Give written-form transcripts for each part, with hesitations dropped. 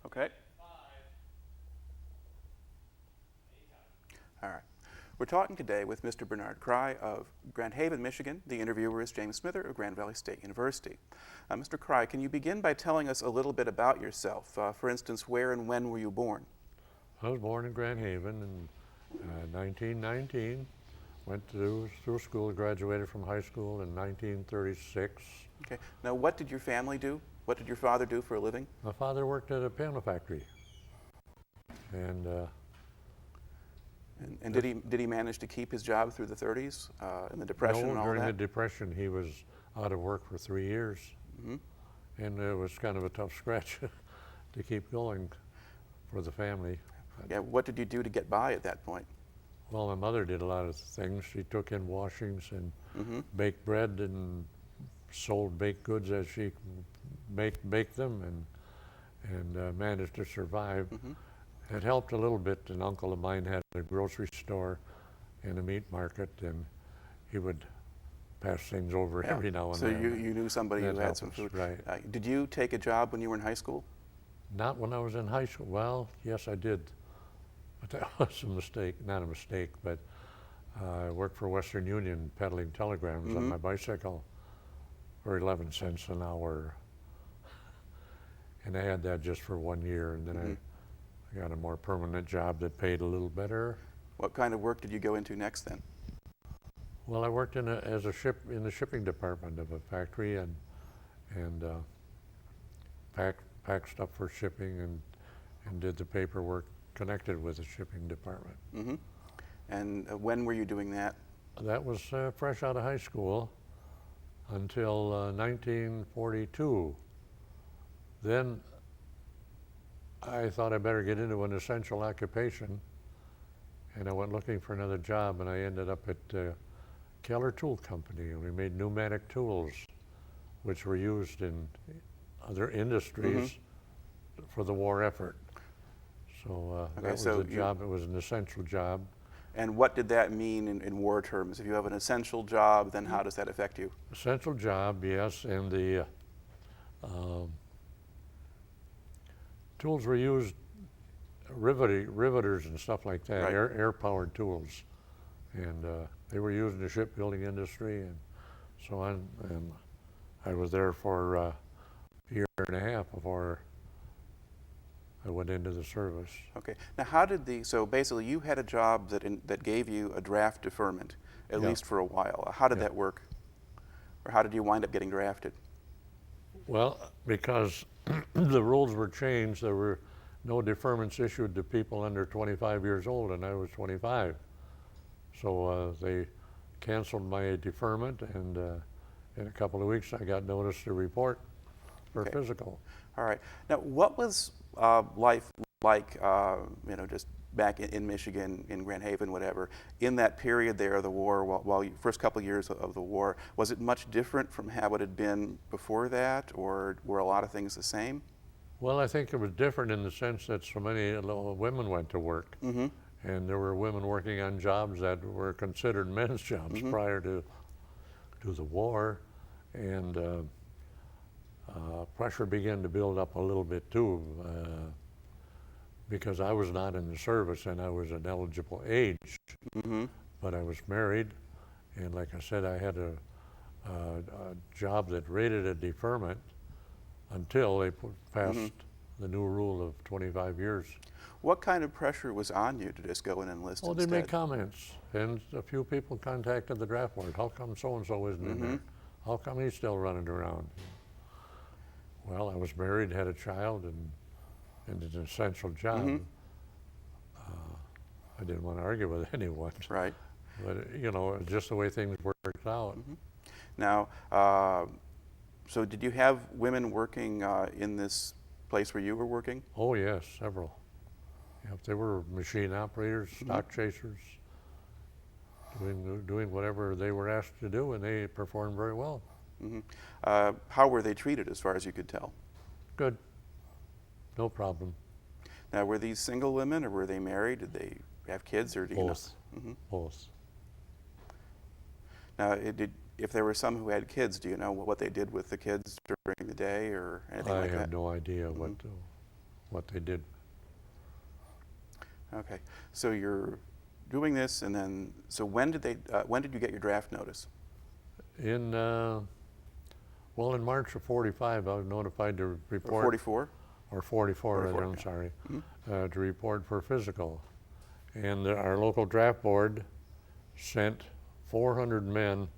Okay. All right. We're talking today with Mr. Bernard Kraai of Grand Haven, Michigan. The interviewer is James Smither of Grand Valley State University. Mr. Kraai, can you begin by telling us a little bit about yourself? For instance, where and when were you born? I was born in Grand Haven in 1919. Went through school, graduated from high school in 1936. Okay. Now, what did your family do? What did your father do for a living? My father worked at a piano factory. And did he manage to keep his job through the 30s and the Depression no, and all during that? the Depression, he was out of work for 3 years. Mm-hmm. And it was kind of a tough scratch to keep going for the family. Yeah, what did you do to get by at that point? Well, my mother did a lot of things. She took in washings and Mm-hmm. baked bread and sold baked goods as she baked them and managed to survive. Mm-hmm. It helped a little bit. An uncle of mine had a grocery store and a meat market, and he would pass things over Yeah. every now and so then. So you knew somebody That who had some helps, food. right. Did you take a job when you were in high school? Not when I was in high school. Well, yes, I did. But that was a mistake. Not a mistake, but I worked for Western Union peddling telegrams on Mm-hmm. my bicycle for 11 cents an hour. And I had that just for 1 year, and then Mm-hmm. I got a more permanent job that paid a little better. What kind of work did you go into next then? Well, I worked in the shipping department of a factory and packed stuff for shipping and did the paperwork connected with the shipping department. Mm-hmm. And when were you doing that? That was fresh out of high school until 1942. Then I thought I better get into an essential occupation, and I went looking for another job, and I ended up at Keller Tool Company, and we made pneumatic tools, which were used in other industries for the war effort. So Okay, that was so a job. It was an essential job. And what did that mean in war terms? If you have an essential job, then how does that affect you? Essential job, yes, and the tools were used, riveters and stuff like that, Right. air-powered tools, and they were used in the shipbuilding industry and so on. And I was there for a year and a half before I went into the service. Okay. Now, how did so basically you had a job that gave you a draft deferment, at Yeah. least for a while. How did Yeah. that work? Or how did you wind up getting drafted? Well, because the rules were changed, there were no deferments issued to people under 25 years old, and I was 25. So they canceled my deferment, and in a couple of weeks I got notice to report for Okay. physical. All right. Now, what was life like, just back in Michigan, in Grand Haven, whatever, in that period there of the war, first couple of years of the war? Was it much different from how it had been before that, or were a lot of things the same? Well, I think it was different in the sense that so many women went to work, Mm-hmm. and there were women working on jobs that were considered men's jobs Mm-hmm. prior to the war, and pressure began to build up a little bit too, because I was not in the service and I was an eligible age, Mm-hmm. but I was married, and like I said, I had a job that rated a deferment until they passed the new rule of 25 years. What kind of pressure was on you to just go and enlist Well, they instead? made comments, and a few people contacted the draft board. How come so-and-so isn't in there? How come he's still running around? Well, I was married, had a child, and an essential job. I didn't want to argue with anyone. Right. But, it's just the way things worked out. Now, so did you have women working in this place where you were working? Oh, yes, several. Yep, they were machine operators, stock chasers, doing whatever they were asked to do, and they performed very well. Mm-hmm. How were they treated, as far as you could tell? Good. No problem. Now, were these single women, or were they married? Did they have kids, or do you know? Both. Mhm. Both. Now, if there were some who had kids, do you know what they did with the kids during the day, or anything I like have that? no idea what they did. Okay, so you're doing this, and then so when did you get your draft notice? In in March of '45, I was notified to report. 44? Or 44, rather, 44, I'm yeah. sorry, to report for physical. And our local draft board sent 400 men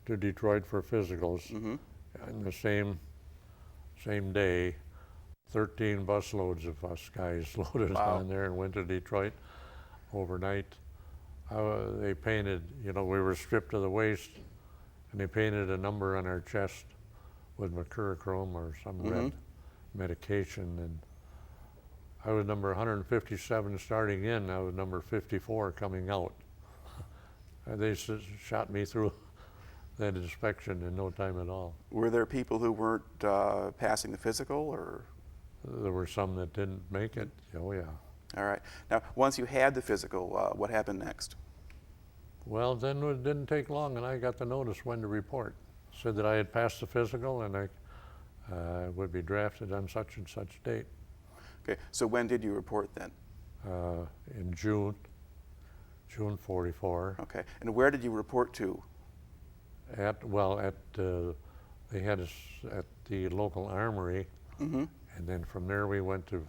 to Detroit for physicals. And the same day, 13 busloads of us guys loaded Wow. on there and went to Detroit overnight. They painted, we were stripped to the waist, and they painted a number on our chest with mercurochrome or some red medication, and I was number 157 starting in. I was number 54 coming out. They shot me through that inspection in no time at all. Were there people who weren't passing the physical, or? There were some that didn't make it. Oh yeah. All right. Now, once you had the physical, what happened next? Well, then it didn't take long, and I got the notice when to report. Said that I had passed the physical, and I would be drafted on such and such date. Okay, so when did you report then? In June '44. Okay, and where did you report to? They had us at the local armory, and then from there we went to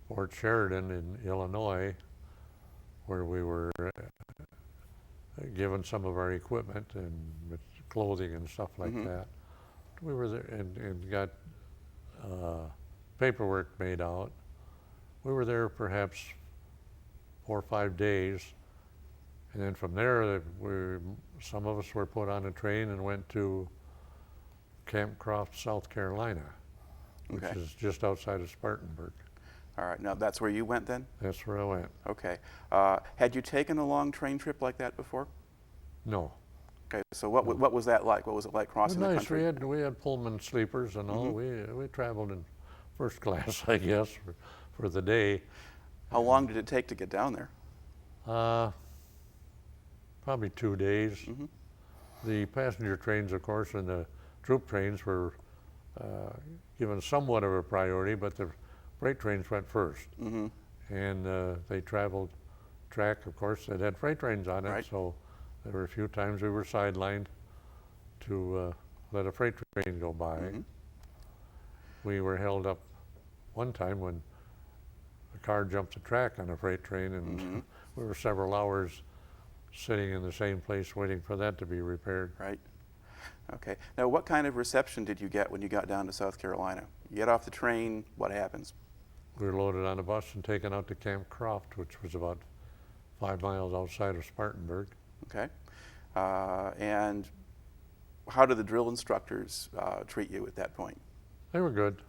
Fort Sheridan in Illinois, where we were given some of our equipment and with clothing and stuff like that. We were there and got paperwork made out. We were there perhaps 4 or 5 days, and then from there, some of us were put on a train and went to Camp Croft, South Carolina, which is just outside of Spartanburg. All right, now that's where you went then? That's where I went. Okay. Had you taken a long train trip like that before? No. Okay, so what was that like? What was it like crossing the country? Nice. We had Pullman sleepers and all. We traveled in first class, I guess, for the day. How long did it take to get down there? Probably 2 days. The passenger trains, of course, and the troop trains were given somewhat of a priority, but the freight trains went first. And they traveled track, of course, that had freight trains on it, Right. so there were a few times we were sidelined to let a freight train go by. We were held up one time when a car jumped the track on a freight train, and we were several hours sitting in the same place waiting for that to be repaired. Right. Okay. Now, what kind of reception did you get when you got down to South Carolina? You get off the train, what happens? We were loaded on a bus and taken out to Camp Croft, which was about 5 miles outside of Spartanburg. Okay. And how did the drill instructors treat you at that point? They were good.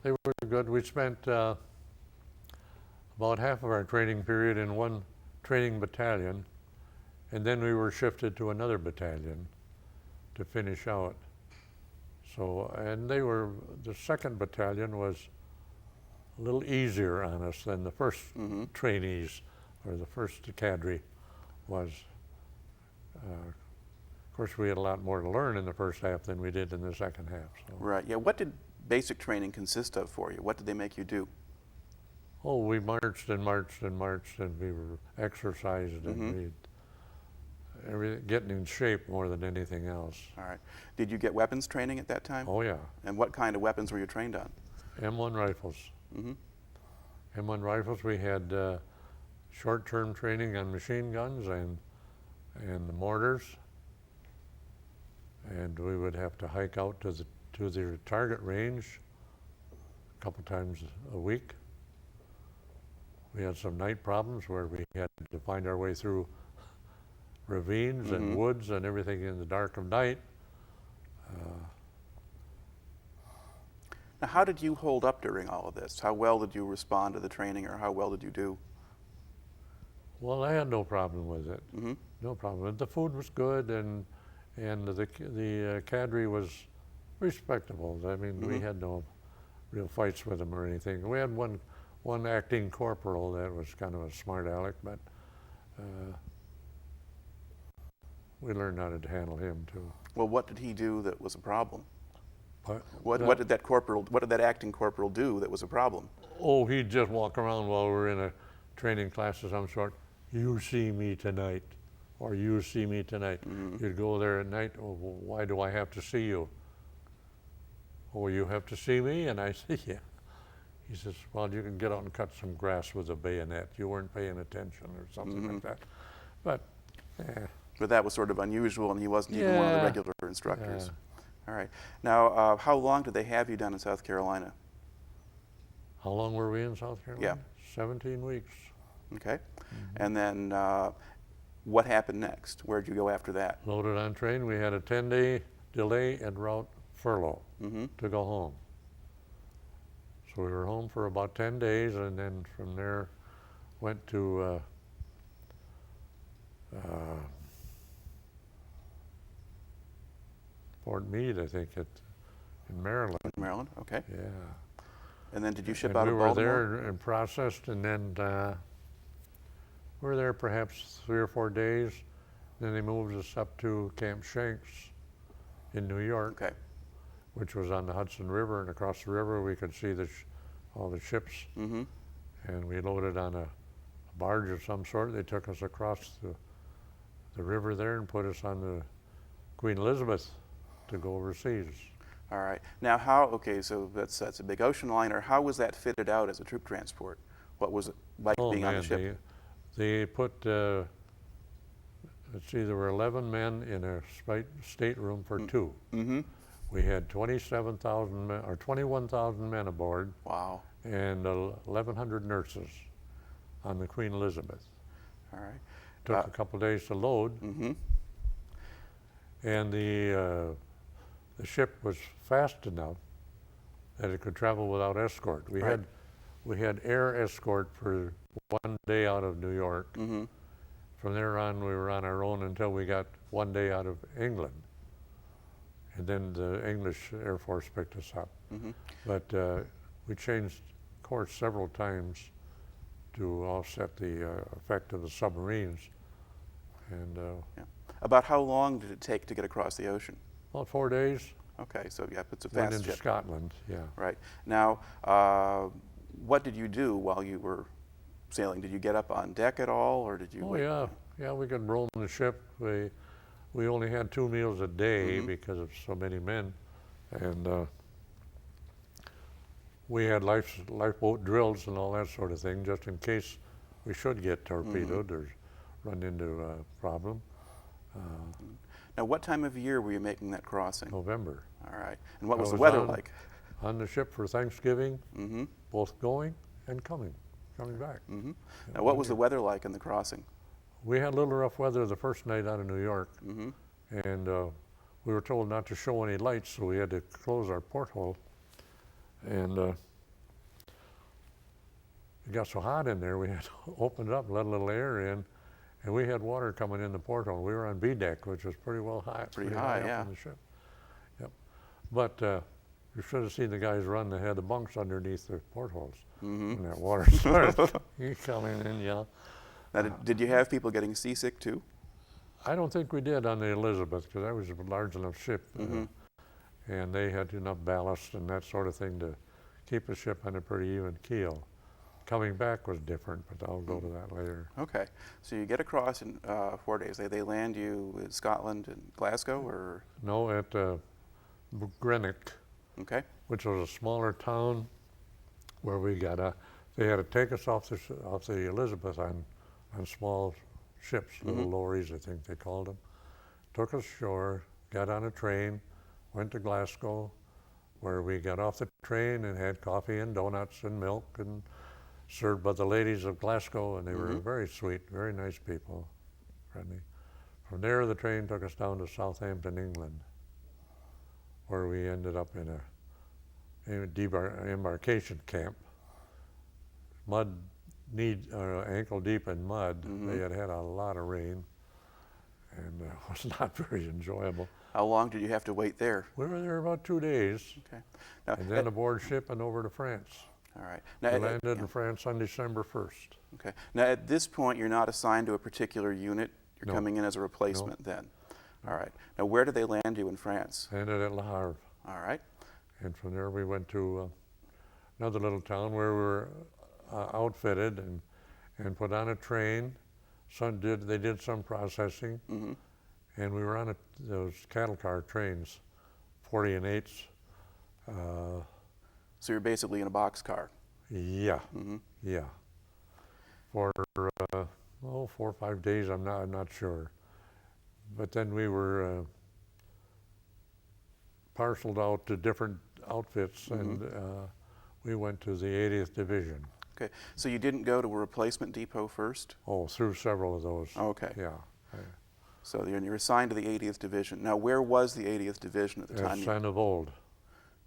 They were good. We spent about half of our training period in one training battalion, and then we were shifted to another battalion to finish out. So, and the second battalion was a little easier on us than the first trainees or the first cadre was. Of course, we had a lot more to learn in the first half than we did in the second half. So. Right. Yeah. What did basic training consist of for you? What did they make you do? Oh, we marched and marched and marched, and we were exercised, and getting in shape more than anything else. All right. Did you get weapons training at that time? Oh yeah. And what kind of weapons were you trained on? M1 rifles. M1 rifles. We had short-term training on machine guns and the mortars, and we would have to hike out to the target range a couple times a week. We had some night problems where we had to find our way through ravines and woods and everything in the dark of night. Now, how did you hold up during all of this? How well did you respond to the training, or how well did you do? Well, I had no problem with it. No problem. The food was good, and the cadre was respectable. I mean, we had no real fights with them or anything. We had one acting corporal that was kind of a smart aleck, but we learned how to handle him too. Well, what did he do that was a problem? What did that acting corporal do that was a problem? Oh, he'd just walk around while we were in a training class of some sort. You see me tonight, or you see me tonight. You'd go there at night. Oh, well, why do I have to see you? Oh, you have to see me? And I said, yeah. He says, well, you can get out and cut some grass with a bayonet. You weren't paying attention or something like that. But, But that was sort of unusual, and he wasn't even one of the regular instructors. All right. Now, how long did they have you down in South Carolina? How long were we in South Carolina? 17 weeks. Okay. And then what happened next? Where'd you go after that? Loaded on train. We had a 10-day delay en route furlough to go home. So we were home for about 10 days, and then from there went to Fort Meade, I think, in Maryland. Maryland, okay. Yeah. And then did you ship And out of Baltimore? We were there and processed, and then we were there perhaps 3 or 4 days. Then they moved us up to Camp Shanks in New York, which was on the Hudson River, and across the river we could see all the ships. And we loaded on a barge of some sort. They took us across the river there and put us on the Queen Elizabeth to go overseas. All right. Now, okay, so that's a big ocean liner. How was that fitted out as a troop transport? What was it like being on the ship? They put, let's see, there were 11 men in a stateroom for 2. We had 27,000 men, or 21,000 men aboard. Wow. And 1,100 nurses on the Queen Elizabeth. All right. Took a couple days to load. And the ship was fast enough that it could travel without escort. We had air escort for 1 day out of New York. From there on, we were on our own until we got 1 day out of England. And then the English Air Force picked us up. But we changed course several times to offset the effect of the submarines. And About how long did it take to get across the ocean? about 4 days. Okay, so it's a Went fast into ship. Scotland, yeah. Right. Now, what did you do while you were sailing? Did you get up on deck at all, or did you? Oh yeah, we could roam the ship. We only had 2 meals a day because of so many men, and we had lifeboat drills and all that sort of thing, just in case we should get torpedoed or run into a problem. Now, what time of year were you making that crossing? November. All right. And what was the weather like? On the ship for Thanksgiving, both going and coming back. Now, what was the weather like in the crossing? We had a little rough weather the first night out of New York, and we were told not to show any lights, so we had to close our porthole. And it got so hot in there, we had to open it up, let a little air in, and we had water coming in the porthole. We were on B deck, which was pretty well high. Pretty high, up yeah. on the ship. Yep. But you should have seen the guys run. They had the bunks underneath the portholes. And that water started coming in, Now, did you have people getting seasick too? I don't think we did on the Elizabeth, because that was a large enough ship. And they had enough ballast and that sort of thing to keep the ship on a pretty even keel. Coming back was different, but I'll go to that later. Okay, so you get across in 4 days. They land you in Scotland and Glasgow, or? No, at Greenock, which was a smaller town where we got they had to take us off the Elizabeth on small ships, little lorries, I think they called them. Took us ashore, got on a train, went to Glasgow, where we got off the train and had coffee and donuts and milk and served by the ladies of Glasgow, and they were very sweet, very nice people, friendly. From there, the train took us down to Southampton, England, where we ended up in a embarkation camp. Ankle deep in mud. They had a lot of rain, and it was not very enjoyable. How long did you have to wait there? We were there about 2 days. Okay. Now, and then aboard ship and over to France. All right. Now, we landed in France on December 1st. Okay. Now, at this point, you're not assigned to a particular unit. You're coming in as a replacement then. All right. Now, where did they land you in France? Landed at Le Havre. All right. And from there we went to another little town where we were outfitted and put on a train. They did some processing, Mm-hmm. and we were on those cattle car trains, 40 and 8s. So you're basically in a boxcar. Yeah, Mm-hmm. yeah. For 4 or 5 days, I'm not sure. But then we were parceled out to different outfits, Mm-hmm. and we went to the 80th Division. Okay, so you didn't go to a replacement depot first? Oh, through several of those. Okay. Yeah. So you're assigned to the 80th Division. Now, where was the 80th Division at the time? At Saint-Avold.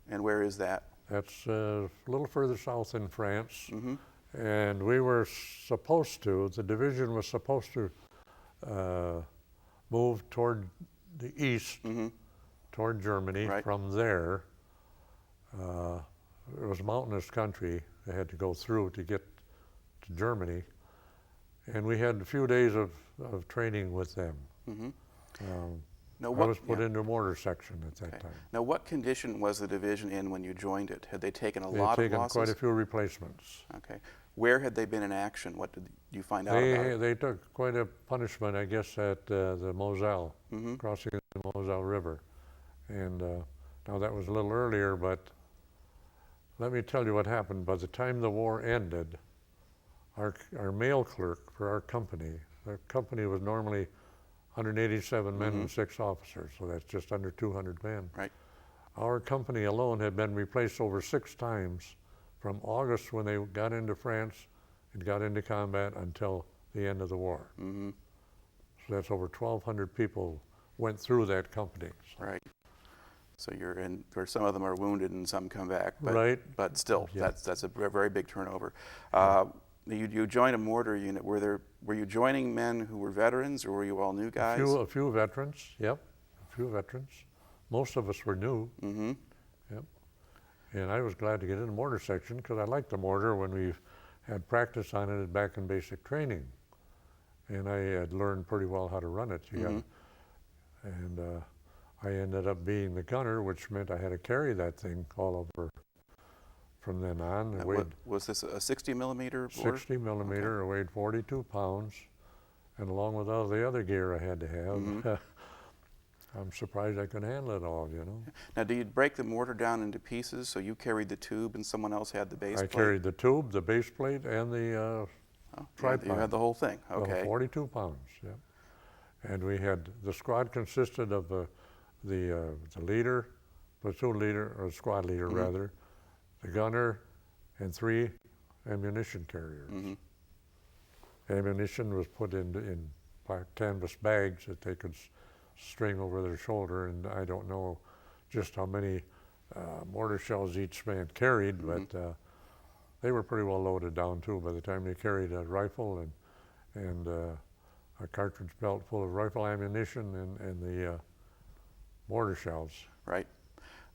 And where is that? That's a little further south in France. Mm-hmm. And we were supposed to, the division was supposed to move toward the east, Mm-hmm. toward Germany. Right. From there, it was mountainous country they had to go through to get to Germany. And we had a few days of training with them. Mm-hmm. I was put into a mortar section at that time. Now, what condition was the division in when you joined it? Had they taken a They lot had of taken losses? quite a few replacements. Okay. Where had they been in action? What did you find out about it? They took quite a punishment, I guess, at the Moselle, Mm-hmm. crossing the Moselle River. And now that was a little earlier, but let me tell you what happened. By the time the war ended, our mail clerk for our company was normally 187 men Mm-hmm. and 6 officers, so that's just under 200 men. Right. Our company alone had been replaced over 6 times from August when they got into France and got into combat until the end of the war. Mm-hmm. So that's over 1,200 people went through that company. So. Right. So you're in, or some of them are wounded and some come back. But, Right. But still, Yeah. that's a very big turnover. You joined a mortar unit. Were you joining men who were veterans, or were you all new guys? A few veterans, yep, a few veterans. Most of us were new, Mm-hmm. yep. And I was glad to get in the mortar section because I liked the mortar when we had practice on it back in basic training. And I had learned pretty well how to run it. Mm-hmm. And I ended up being the gunner, which meant I had to carry that thing all over from then on. It weighed Was this a 60 millimeter mortar? 60 millimeter, it weighed 42 pounds. And along with all the other gear I had to have, Mm-hmm. I'm surprised I could handle it all, you know. Now, do you break the mortar down into pieces, so you carried the tube and someone else had the base I plate? carried the tube, the base plate, and the Oh, tripod. you had the whole thing, Well, okay. 42 pounds, yeah. And we had, the squad consisted of the leader, platoon leader, or squad leader Mm-hmm. rather, the gunner, and 3 ammunition carriers. Mm-hmm. Ammunition was put in canvas bags that they could string over their shoulder, and I don't know just how many mortar shells each man carried, Mm-hmm. but they were pretty well loaded down too. By the time they carried a rifle and a cartridge belt full of rifle ammunition and the mortar shells. Right.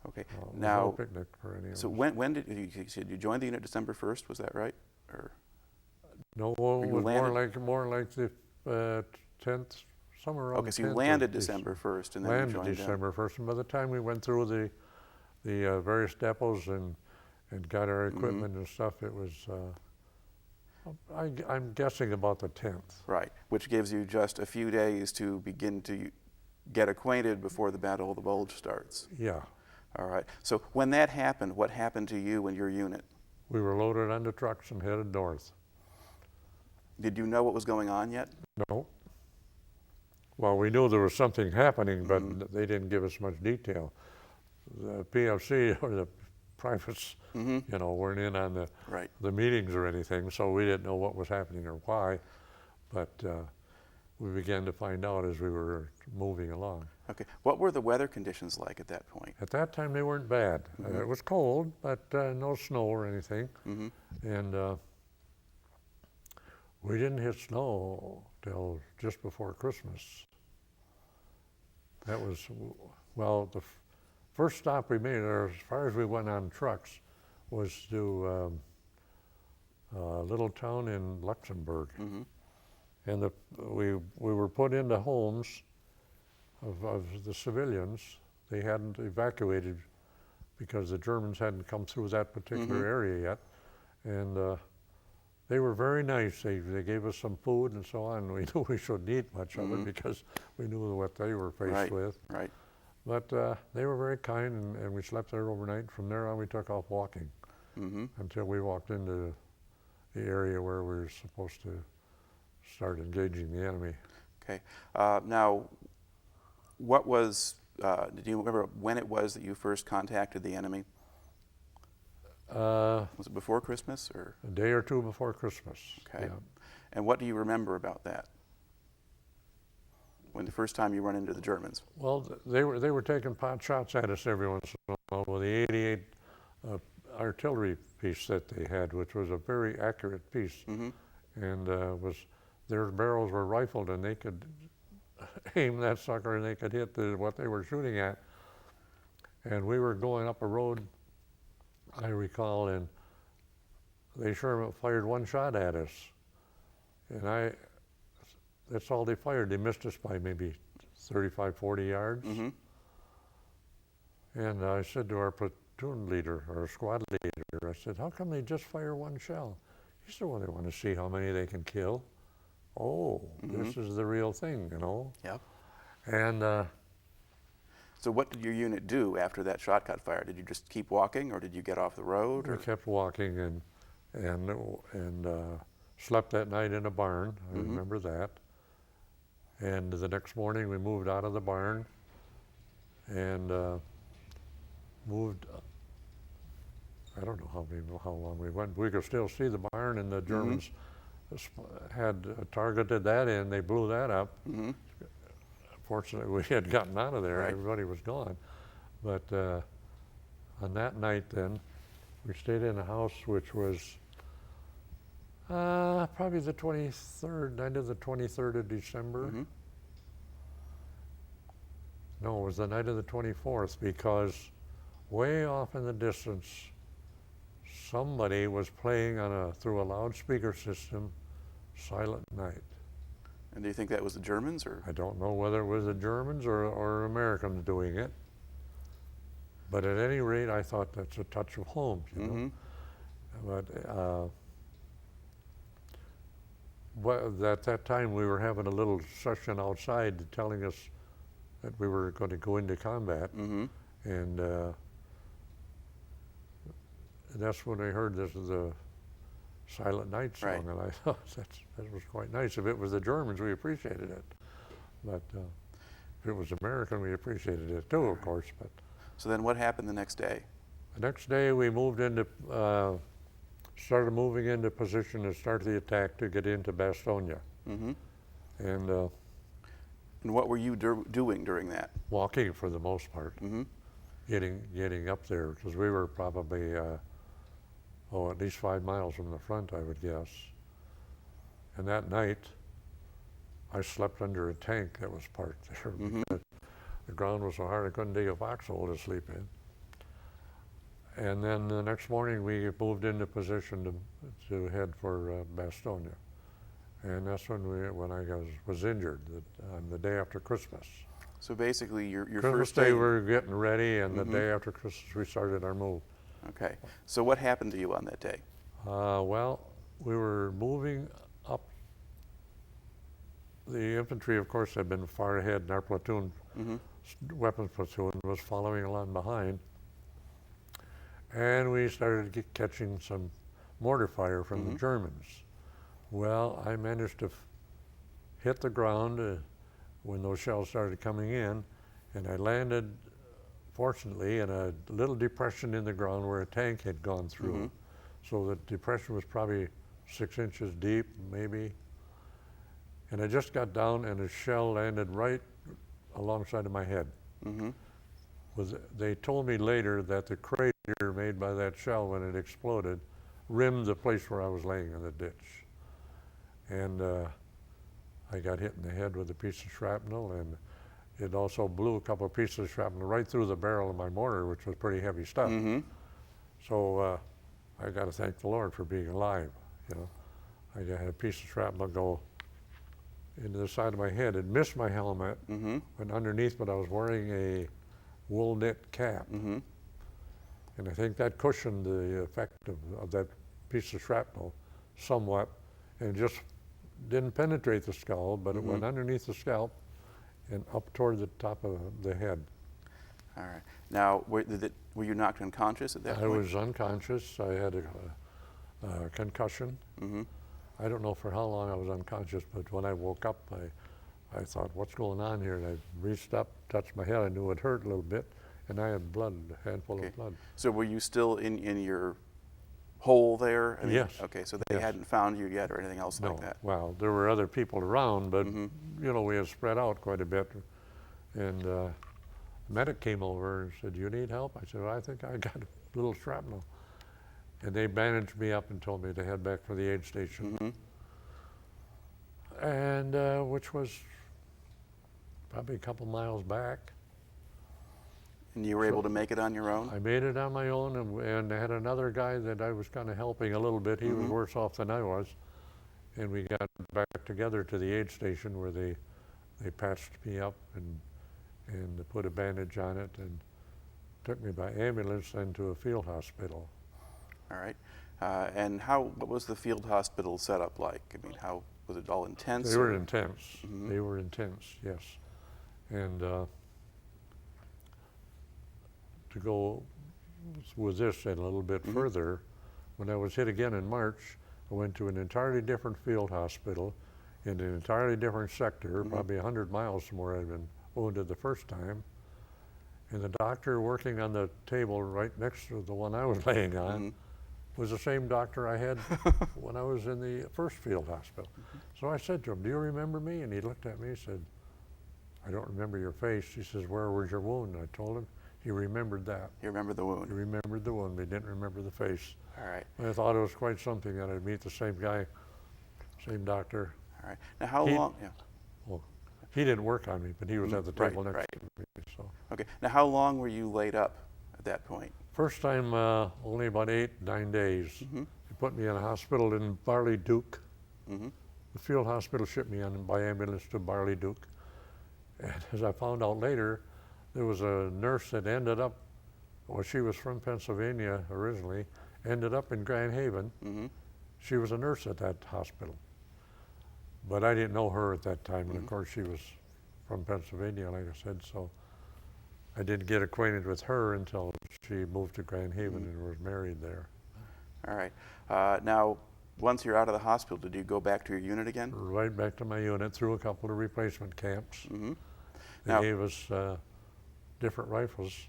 Okay. It was Now, no picnic for any of so us. when did you said you joined the unit December 1st? Was that right? Or No, it you was landed- more like the 10th, somewhere around okay, so you 10th of landed December. December 1st, and then you Landed joined December 1st, and by the time we went through the various depots and got our equipment and stuff, it was, I'm guessing about the 10th. Right, which gives you just a few days to begin to get acquainted before the Battle of the Bulge starts. Yeah. All right. So when that happened, what happened to you and your unit? We were loaded onto trucks and headed north. Did you know what was going on yet? No. Well, we knew there was something happening, but they didn't give us much detail. The PFC or the privates, Mm-hmm. you know, weren't in on Right. the meetings or anything, so we didn't know what was happening or why. But we began to find out as we were moving along. Okay. What were the weather conditions like at that point? At that time, they weren't bad. It was cold, but no snow or anything. Mm-hmm. And we didn't hit snow till just before Christmas. That was, well, the first stop we made, or as far as we went on trucks, was to a little town in Luxembourg. Mm-hmm. And we were put into homes of the civilians. They hadn't evacuated because the Germans hadn't come through that particular area yet. And they were very nice. They gave us some food and so on. We knew we shouldn't eat much of it because we knew what they were faced with. Right. But they were very kind, and we slept there overnight. From there on, we took off walking until we walked into the area where we were supposed to start engaging the enemy. Okay. Now, what was, do you remember when it was that you first contacted the enemy? Was it before Christmas or? A day or two before Christmas. Okay. Yeah. And what do you remember about that? When the first time you run into the Germans? Well, they were taking pot shots at us every once in a while with the 88 artillery piece that they had, which was a very accurate piece, and their barrels were rifled, and they could aim that sucker, and they could hit what they were shooting at. And we were going up a road, I recall, and they sure fired one shot at us, and that's all they fired. They missed us by maybe 35, 40 yards. And I said to our platoon leader, or squad leader, I said, how come they just fire one shell? He said, well, they want to see how many they can kill. Oh, this is the real thing, you know? Yep. And so what did your unit do after that shot got fired? Did you just keep walking, or did you get off the road? we kept walking and slept that night in a barn. I remember that. And the next morning we moved out of the barn and moved, I don't know how long we went. We could still see the barn, and the Germans had targeted that and they blew that up. Fortunately, we had gotten out of there. Right. Everybody was gone. But on that night then, we stayed in a house which was probably the 23rd, night of the 23rd of December. No, it was the night of the 24th, because way off in the distance, somebody was playing through a loudspeaker system, Silent Night. And do you think that was the Germans, or? I don't know whether it was the Germans or Americans doing it. But at any rate, I thought that's a touch of home, you know. But at that time, we were having a little session outside telling us that we were going to go into combat. And that's when I heard this is the Silent Night song, Right. and I thought that was quite nice. If it was the Germans, we appreciated it. But if it was American, we appreciated it too, of course. But So then what happened the next day? the next day, we moved into, started moving into position to start the attack to get into Bastogne. And And what were you doing during that? walking for the most part, getting up there, because we were probably, at least 5 miles from the front, I would guess. And that night, I slept under a tank that was parked there. Because the ground was so hard I couldn't dig a foxhole to sleep in. And then the next morning, we moved into position to head for Bastogne. And that's when I was injured, on the day after Christmas. So basically, your Christmas first Day, day. we were getting ready, and the day after Christmas, we started our move. Okay. So what happened to you on that day? Well, we were moving up. The infantry, of course, had been far ahead, and our platoon, weapons platoon, was following along behind. And we started catching some mortar fire from the Germans. Well, I managed to hit the ground when those shells started coming in, and I landed, fortunately, in a little depression in the ground where a tank had gone through. So the depression was probably 6 inches deep, maybe. And I just got down, and a shell landed right alongside of my head. They told me later that the crater made by that shell when it exploded rimmed the place where I was laying in the ditch. And I got hit in the head with a piece of shrapnel, and it also blew a couple of pieces of shrapnel right through the barrel of my mortar, which was pretty heavy stuff. So I got to thank the Lord for being alive. You know, I had a piece of shrapnel go into the side of my head. It missed my helmet, went underneath, but I was wearing a wool knit cap. And I think that cushioned the effect of that piece of shrapnel somewhat, and just didn't penetrate the skull, but it went underneath the scalp and up toward the top of the head. All right. Now, were you knocked unconscious at that point? I was unconscious. I had a concussion. I don't know for how long I was unconscious, but when I woke up, I thought, what's going on here? And I reached up, touched my head. I knew it hurt a little bit, and I had blood, a handful of blood. So were you still in your hole there? I mean, Yes. Okay, so they hadn't found you yet or anything else like that? Well, there were other people around, but you know, we had spread out quite a bit. And the medic came over and said, "You need help?" I said, "Well, I think I got a little shrapnel." And they bandaged me up and told me to head back for the aid station. And which was probably a couple miles back. And you were able to make it on your own? I made it on my own, and I had another guy that I was kind of helping a little bit. He was worse off than I was. And we got back together to the aid station where they patched me up and put a bandage on it and took me by ambulance into a field hospital. All right. And what was the field hospital setup like? I mean, how was it all intense? They were intense. They were intense, yes. And to go with this and a little bit further, when I was hit again in March, I went to an entirely different field hospital in an entirely different sector, probably 100 miles from where I'd been wounded the first time. And the doctor working on the table right next to the one I was laying on was the same doctor I had when I was in the first field hospital. So I said to him, "Do you remember me?" And he looked at me and said, "I don't remember your face." He says, "Where was your wound?" And I told him. He remembered that. You remember the wound? He remembered the wound, but he didn't remember the face. All right. And I thought it was quite something that I'd meet the same guy, same doctor. All right. Now, how long? Yeah. Well, he didn't work on me, but he was at the table next to me. So. Okay. Now, how long were you laid up at that point? First time, only about 8-9 days. They put me in a hospital in Barley Duke. The field hospital shipped me by ambulance to Barley Duke. And as I found out later, there was a nurse that ended up, well, she was from Pennsylvania originally, ended up in Grand Haven. She was a nurse at that hospital. But I didn't know her at that time, and of course she was from Pennsylvania, like I said, so I didn't get acquainted with her until she moved to Grand Haven and was married there. All right. Now, once you're out of the hospital, did you go back to your unit again? Right back to my unit, through a couple of replacement camps. They Now, gave us different rifles.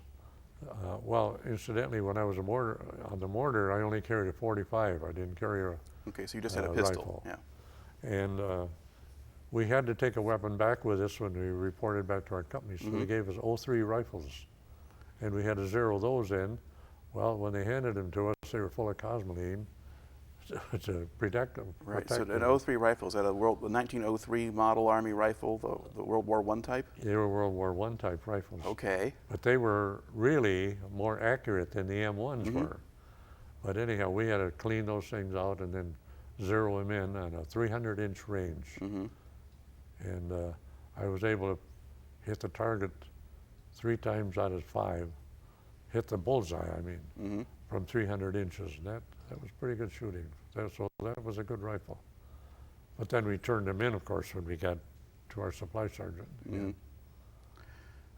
Well, incidentally, when I was on the mortar, I only carried a .45. I didn't carry a okay, so you just had a pistol. rifle. Yeah. And we had to take a weapon back with us when we reported back to our company, so they gave us .03 rifles, and we had to zero those in. Well, when they handed them to us, they were full of cosmoline. It's a protective. Right. So an .03 rifle, is that a 1903 model Army rifle, the World War I type? They were World War I type rifles. Okay. But they were really more accurate than the M1s were. But anyhow, we had to clean those things out and then zero them in on a 300-inch range. And I was able to hit the target 3 times out of 5, hit the bullseye, I mean, from 300 inches. And that was pretty good shooting. So that was a good rifle. But then we turned them in, of course, when we got to our supply sergeant.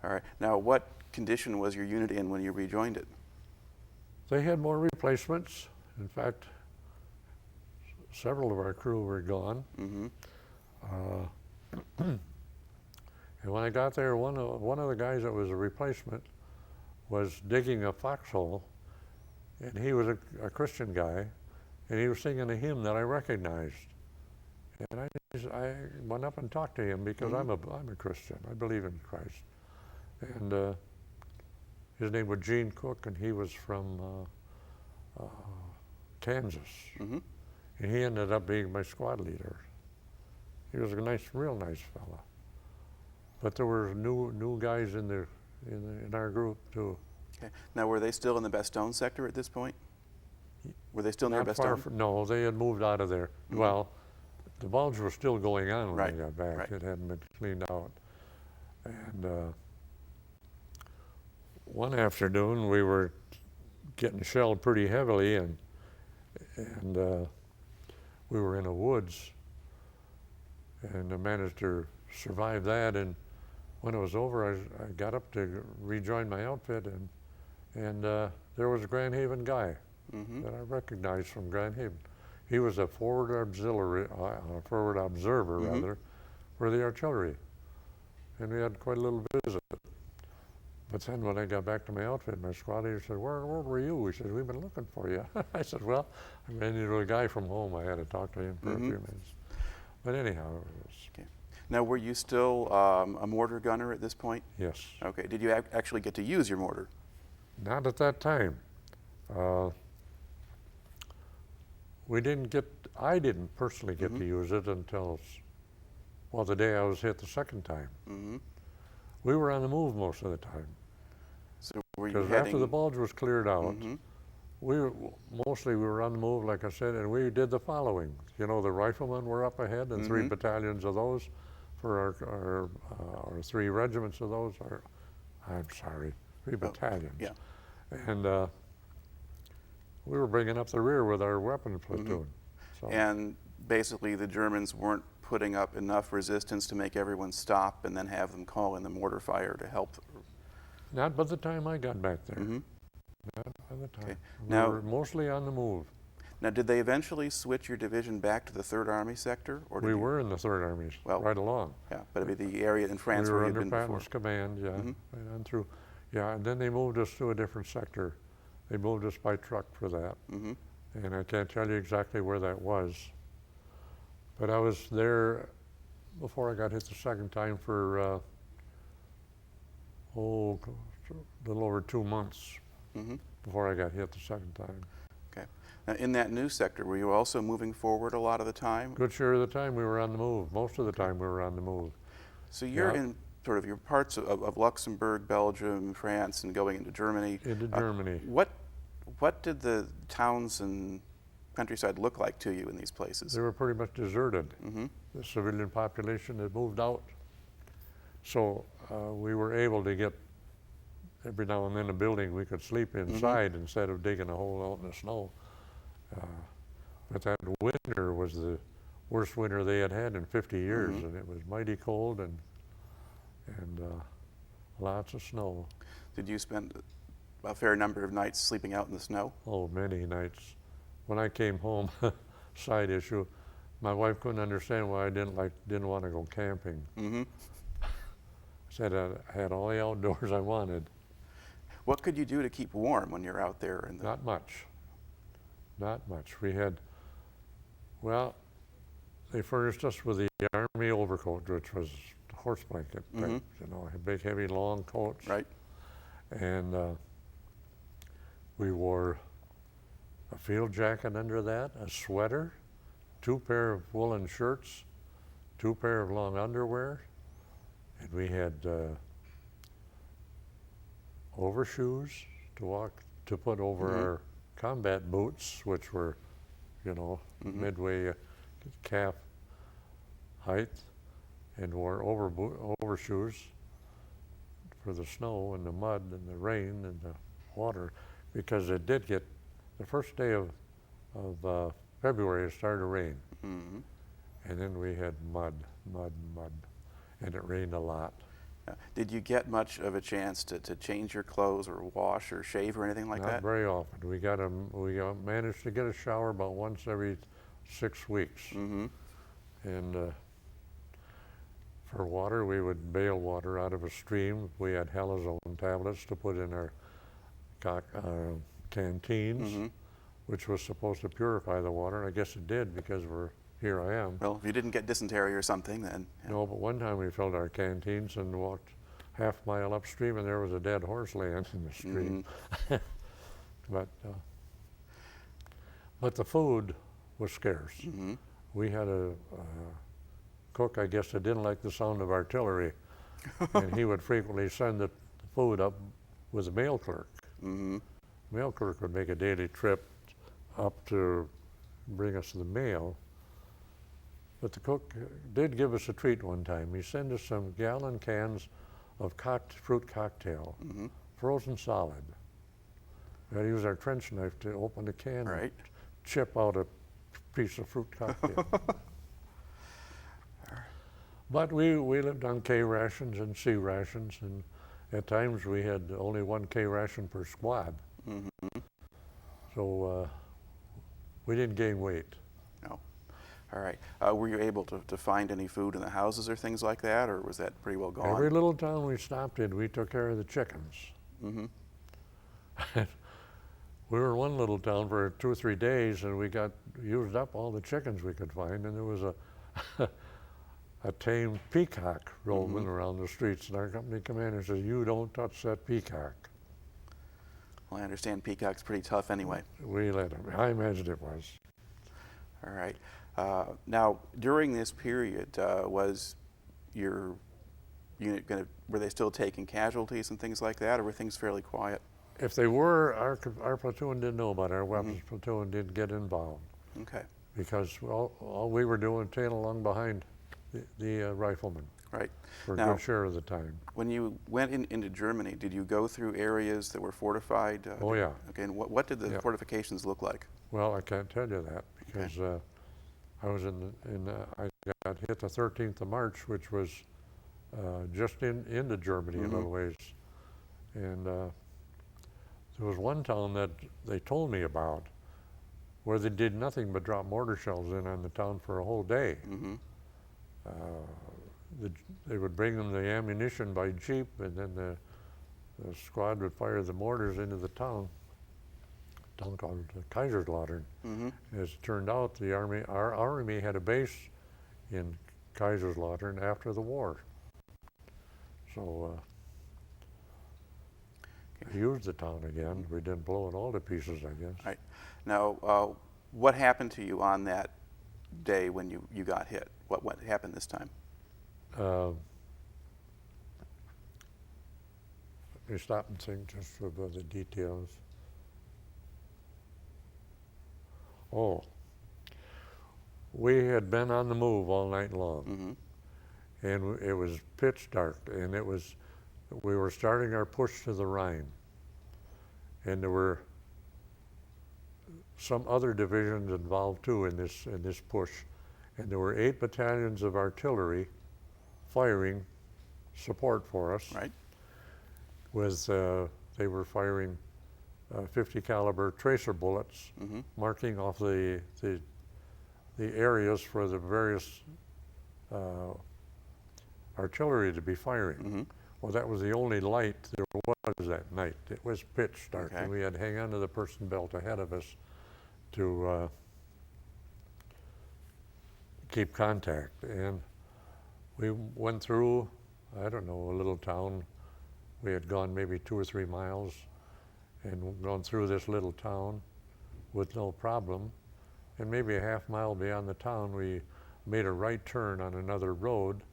All right. Now, what condition was your unit in when you rejoined it? They had more replacements. In fact, several of our crew were gone. And when I got there, one of the guys that was a replacement was digging a foxhole, and he was a Christian guy, and he was singing a hymn that I recognized. And I went up and talked to him because I'm a Christian. I believe in Christ. And his name was Gene Cook, and he was from Kansas. And he ended up being my squad leader. He was a real nice fella. But there were new guys in our group too. Okay. Now, were they still in the Bastogne sector at this point? Were they still near Not far Bastogne? from, no, they had moved out of there. Well, the Bulge was still going on when I got back. Right. It hadn't been cleaned out. And one afternoon, we were getting shelled pretty heavily, and we were in the woods, and I managed to survive that. And when it was over, I got up to rejoin my outfit, and there was a Grand Haven guy that I recognized from Grand Haven. He was a forward observer rather, for the artillery, and we had quite a little visit. But then when I got back to my outfit, my squad leader said, where were you? He said, we've been looking for you. I said, well, I ran into a guy from home. I had to talk to him for a few minutes. But anyhow, it was... Okay. Now, were you still a mortar gunner at this point? Yes. Okay. Did you actually get to use your mortar? Not at that time. I didn't personally get to use it until, well, the day I was hit the second time. We were on the move most of the time. So were you Because heading... after the Bulge was cleared out, we were on the move, like I said, and we did the following. You know, the riflemen were up ahead, and 3 battalions of those for our 3 regiments of those, 3 battalions. Yeah. And we were bringing up the rear with our weapon platoon. So. And basically the Germans weren't putting up enough resistance to make everyone stop and then have them call in the mortar fire to help. Not by the time I got back there. Not by the time. Okay. We Now, were mostly on the move. Now, did they eventually switch your division back to the 3rd Army sector? Or We were in the 3rd Army, right along. Yeah, but it'd be the area in France We where were you'd under been before. Patton's command, right on through. Yeah, and then they moved us to a different sector. They moved us by truck for that. And I can't tell you exactly where that was. But I was there before I got hit the second time for, a little over 2 months before I got hit the second time. Okay. Now, in that new sector, were you also moving forward a lot of the time? Good share of the time we were on the move. Most of the time we were on the move. So you're in sort of your parts of Luxembourg, Belgium, France, and going into Germany. Into Germany. What did the towns and countryside look like to you in these places? They were pretty much deserted. The civilian population had moved out. So we were able to get, every now and then, a building we could sleep inside instead of digging a hole out in the snow. But that winter was the worst winter they had had in 50 years, and it was mighty cold and lots of snow. Did you spend a fair number of nights sleeping out in the snow? Oh, many nights. When I came home, side issue, my wife couldn't understand why I didn't want to go camping. Said I had all the outdoors I wanted. What could you do to keep warm when you're out there? Not much. Not much. We had, well, they furnished us with the Army overcoat, which was a horse blanket, type, you know, big, heavy, long coats. Right. And we wore a field jacket under that, a sweater, 2 pair of woolen shirts, 2 pair of long underwear, and we had overshoes to put over our combat boots, which were, you know, midway calf height, and wore overshoes for the snow and the mud and the rain and the water, because it did get, the first day of February it started to rain. And then we had mud, and it rained a lot. Did you get much of a chance to change your clothes or wash or shave or anything like that? Not very often. We managed to get a shower about once every 6 weeks. And for water, we would bail water out of a stream. We had halazone tablets to put in our canteens, which was supposed to purify the water. And I guess it did, because here I am. Well, if you didn't get dysentery or something, then... Yeah. No, but one time we filled our canteens and walked half a mile upstream, and there was a dead horse laying in the stream. But the food was scarce. We had a cook, I guess, that didn't like the sound of artillery, and he would frequently send the food up with a mail clerk. Mail clerk would make a daily trip up to bring us the mail. But the cook did give us a treat one time. He sent us some gallon cans of fruit cocktail, frozen solid. We had to use our trench knife to open the can Right. and chip out a piece of fruit cocktail. But we lived on K rations and C rations, and at times we had only 1 K ration per squad. Mm-hmm. So we didn't gain weight. No. All right. Were you able to find any food in the houses or things like that, or was that pretty well gone? Every little town we stopped in, we took care of the chickens. Mm-hmm. We were in one little town for 2 or 3 days, and we got used up all the chickens we could find, and there was a tame peacock roaming around the streets, and our company commander says, "You don't touch that peacock." Well, I understand peacock's pretty tough anyway. We let him. I imagine it was. All right. Now, during this period, was your unit were they still taking casualties and things like that, or were things fairly quiet? If they were, our platoon didn't know about it. Our weapons platoon didn't get involved Okay. because all we were doing tail along behind the riflemen Right. for a Now, good share of the time. when you went into Germany, did you go through areas that were fortified? Oh, yeah. Okay. And what did the Yeah. fortifications look like? Well, I can't tell you that because I was I got hit the 13th of March, which was just into Germany a little ways, and there was one town that they told me about where they did nothing but drop mortar shells in on the town for a whole day. Mm-hmm. They would bring them the ammunition by jeep, and then the squad would fire the mortars into the town called Kaiserslautern. Mm-hmm. As it turned out, our army had a base in Kaiserslautern after the war. So we used the town again. We didn't blow it all to pieces, I guess. Right. Now, what happened to you on that day when you got hit? What happened this time? Let me stop and think just for the details. Oh, we had been on the move all night long, and it was pitch dark, and we were starting our push to the Rhine, and there were some other divisions involved too in this push, and there were 8 battalions of artillery firing support for us. Right. They were firing 50 caliber tracer bullets, marking off the areas for the various artillery to be firing. Well, that was the only light there was that night. It was pitch dark, and we had to hang on to the person belt ahead of us to keep contact. And we went through, I don't know, a little town. We had gone maybe 2 or 3 miles and gone through this little town with no problem. And maybe a half mile beyond the town, we made a right turn on another road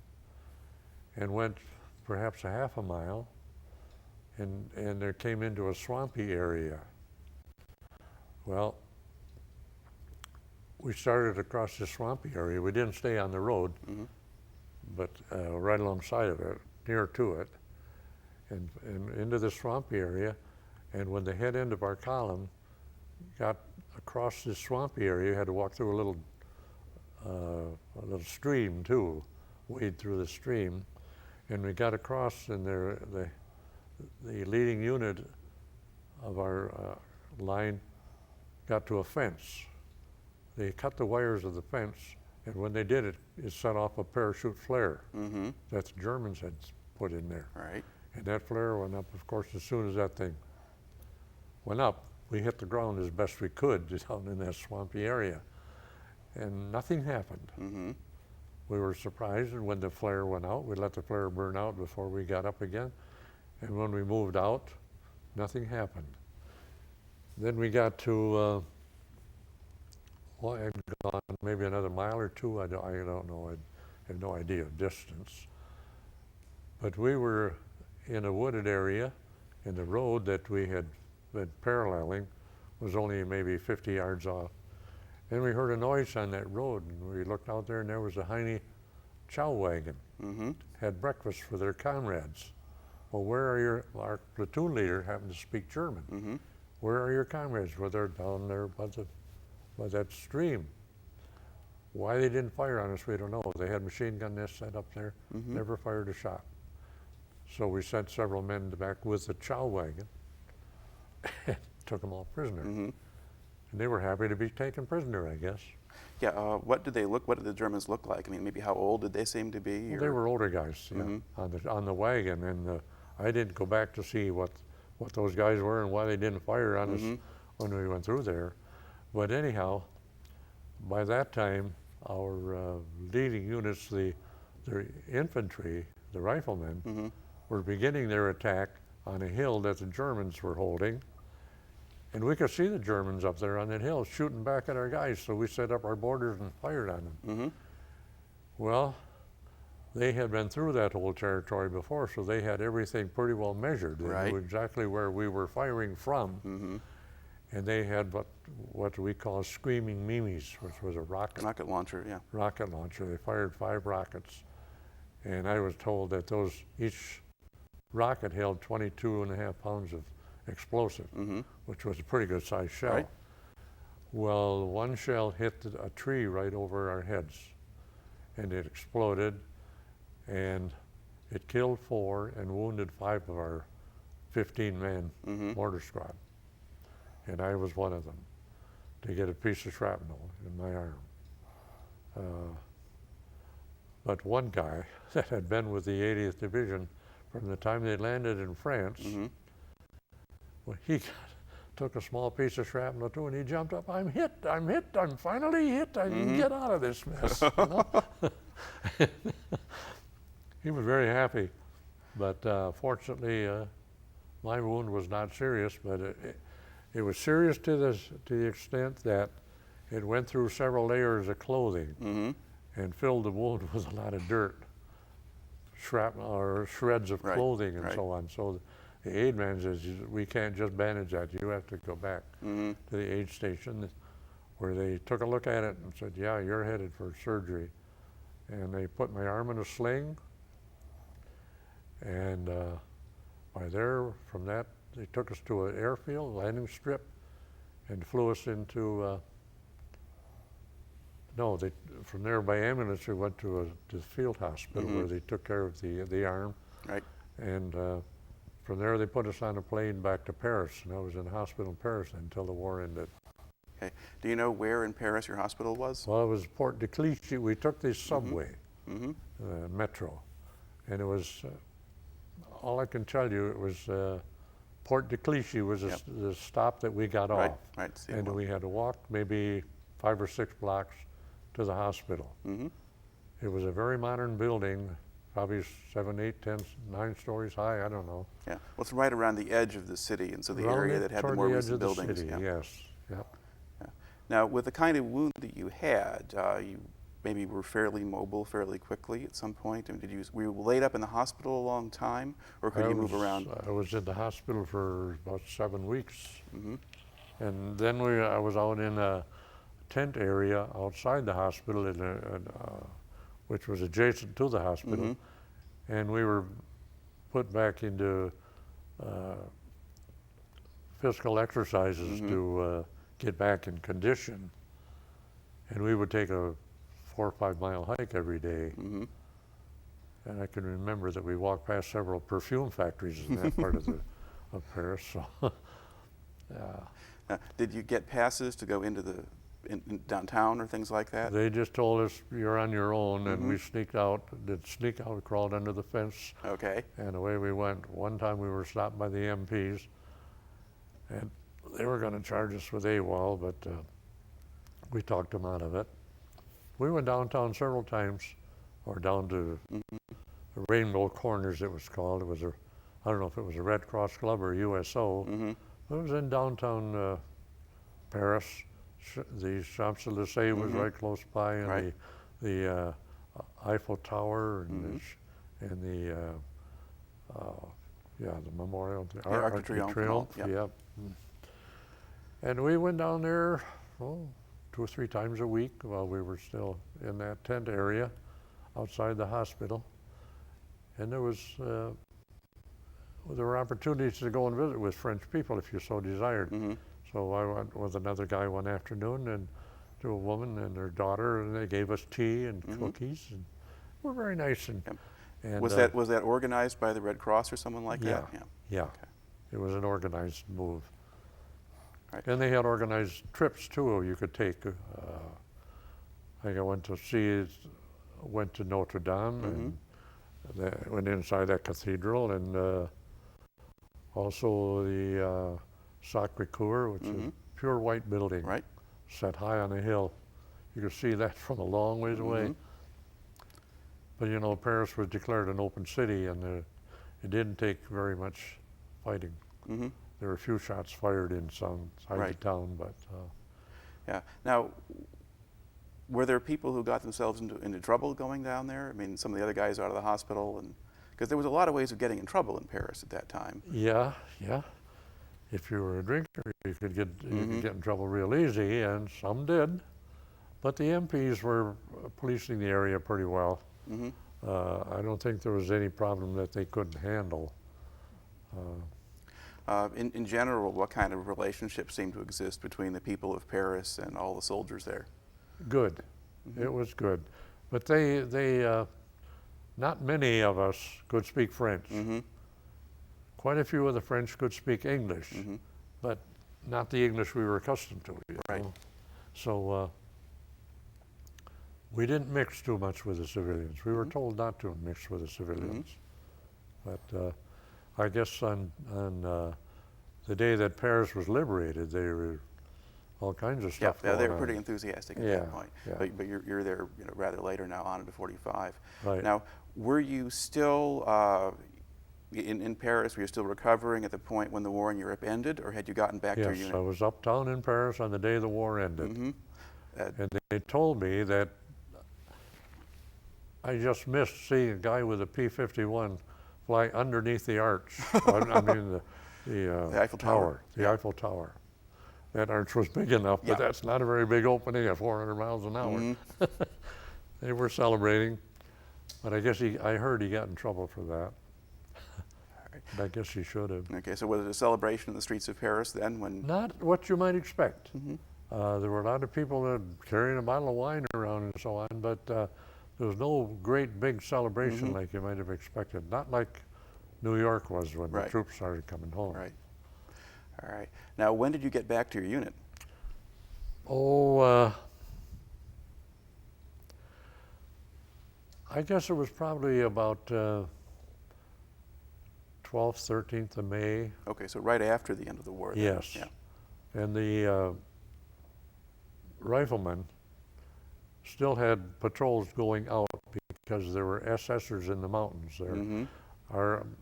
and went perhaps a half a mile, and there came into a swampy area. Well, we started across this swampy area. We didn't stay on the road, but right alongside of it, near to it, and into the swampy area. And when the head end of our column got across this swampy area, you had to walk through a little stream too, wade through the stream. And we got across, and the leading unit of our line got to a fence. They cut the wires of the fence, and when they did it, it set off a parachute flare that the Germans had put in there. Right. And that flare went up, of course, as soon as that thing went up. We hit the ground as best we could down in that swampy area, and nothing happened. We were surprised, and when the flare went out, we let the flare burn out before we got up again. And when we moved out, nothing happened. Then we got to, well, I'd gone maybe another mile or 2. I don't know. I have no idea of distance. But we were in a wooded area, and the road that we had been paralleling was only maybe 50 yards off. And we heard a noise on that road, and we looked out there, and there was a Heine chow wagon. Had breakfast for their comrades. Well, our platoon leader happened to speak German. Where are your comrades? Well, they're down there by that stream. Why they didn't fire on us, we don't know. They had machine gun nests set up there, never fired a shot. So we sent several men back with the chow wagon and took them all prisoner. And they were happy to be taken prisoner, I guess. Yeah, what did the Germans look like? I mean, maybe how old did they seem to be? Well, they were older guys, yeah, on the wagon. And I didn't go back to see what those guys were and why they didn't fire on us when we went through there. But anyhow, by that time, our leading units, the infantry, the riflemen, were beginning their attack on a hill that the Germans were holding. And we could see the Germans up there on that hill shooting back at our guys, so we set up our borders and fired on them. Well, they had been through that whole territory before, so they had everything pretty well measured. They knew exactly where we were firing from. And they had what we call screaming mimes, which was a rocket launcher, yeah. Rocket launcher. They fired 5 rockets. And I was told that each rocket held 22.5 pounds of explosive, which was a pretty good sized shell. Right. Well, one shell hit a tree right over our heads, and it exploded, and it killed 4 and wounded 5 of our 15-man mortar squad. And I was one of them, to get a piece of shrapnel in my arm. But one guy that had been with the 80th Division from the time they landed in France, well, he took a small piece of shrapnel too, and he jumped up. I'm hit, I'm finally hit, I can get out of this mess. You know? He was very happy, but fortunately, my wound was not serious, but it was serious to the extent that it went through several layers of clothing and filled the wound with a lot of dirt, shrapnel or shreds of clothing and so on. So the aid man says, we can't just bandage that. You have to go back to the aid station, where they took a look at it and said, yeah, you're headed for surgery. And they put my arm in a sling, and from that, they took us to an airfield, landing strip, and flew us into, from there by ambulance, we went to the field hospital where they took care of the arm. Right. And from there, they put us on a plane back to Paris, and I was in the hospital in Paris until the war ended. Okay. Do you know where in Paris your hospital was? Well, it was Port de Clichy. We took the subway, metro, and it was, all I can tell you, it was Port de Clichy was the stop that we got off. Right. And we had to walk maybe 5 or 6 blocks to the hospital. It was a very modern building, probably 7, 8, 10, 9 stories high, I don't know. Yeah, well, it's right around the edge of the city, and so the area that had the more recent buildings. City, yes. Yep. Yeah. Now, with the kind of wound that you had, you maybe were fairly mobile fairly quickly at some point. I mean, were you laid up in the hospital a long time, or could you move around? I was in the hospital for about 7 weeks. And then I was out in a tent area outside the hospital, which was adjacent to the hospital. And we were put back into physical exercises to get back in condition. And we would take a 4 or 5 mile hike every day. And I can remember that we walked past several perfume factories in that part of Paris. So, did you get passes to go into in downtown or things like that? They just told us, you're on your own, and we sneaked out, crawled under the fence. Okay. And away we went. One time we were stopped by the MPs, and they were going to charge us with AWOL, but we talked them out of it. We went downtown several times, or down to Rainbow Corners, it was called. It was I don't know if it was a Red Cross Club or USO. It was in downtown Paris. The Champs-Élysées was right close by, and the Eiffel Tower and the memorial, the Arc de Triomphe. Yep. And we went down there 2 or 3 times a week while we were still in that tent area outside the hospital. And there was there were opportunities to go and visit with French people if you so desired. So I went with another guy one afternoon and to a woman and her daughter, and they gave us tea and cookies, and were very nice. And Was that organized by the Red Cross or someone like that? Yeah. Okay. It was an organized move. Right. And they had organized trips too you could take. I think I went to Notre Dame and went inside that cathedral, and also the Sacré-Cœur, which is a pure white building, Right. set high on a hill. You could see that from a long ways away. But you know, Paris was declared an open city, and it didn't take very much fighting. There were a few shots fired in some side of town, but yeah. Now, were there people who got themselves into trouble going down there? I mean, some of the other guys out of the hospital, and because there was a lot of ways of getting in trouble in Paris at that time. yeah. If you were a drinker, you could get in trouble real easy, and some did. But the MPs were policing the area pretty well. I don't think there was any problem that they couldn't handle. In general, what kind of relationship seemed to exist between the people of Paris and all the soldiers there? Good. It was good. But they not many of us could speak French. Quite a few of the French could speak English, but not the English we were accustomed to. You know? So we didn't mix too much with the civilians. We were told not to mix with the civilians. But I guess on the day that Paris was liberated, they were all kinds of stuff going on. They were pretty enthusiastic at that point. But you're there, you know, rather later now, on into 45. Right. Now, were you still in Paris? Were you still recovering at the point when the war in Europe ended, or had you gotten back to your unit? Yes, I was uptown in Paris on the day the war ended. And they told me that I just missed seeing a guy with a P-51 fly underneath the arch. I mean, the Eiffel Tower. The Eiffel Tower. That arch was big enough, but that's not a very big opening at 400 miles an hour. They were celebrating, but I guess I heard he got in trouble for that. But I guess he should have. Okay, so was it a celebration in the streets of Paris then? Not what you might expect. There were a lot of people that carrying a bottle of wine around and so on, but there was no great big celebration like you might have expected. Not like New York was when the troops started coming home. Right. All right. Now, when did you get back to your unit? Oh, I guess it was probably about 12th, 13th of May. Okay, so right after the end of the war. Then. Yes. Yeah. And the riflemen still had patrols going out because there were SSers in the mountains there.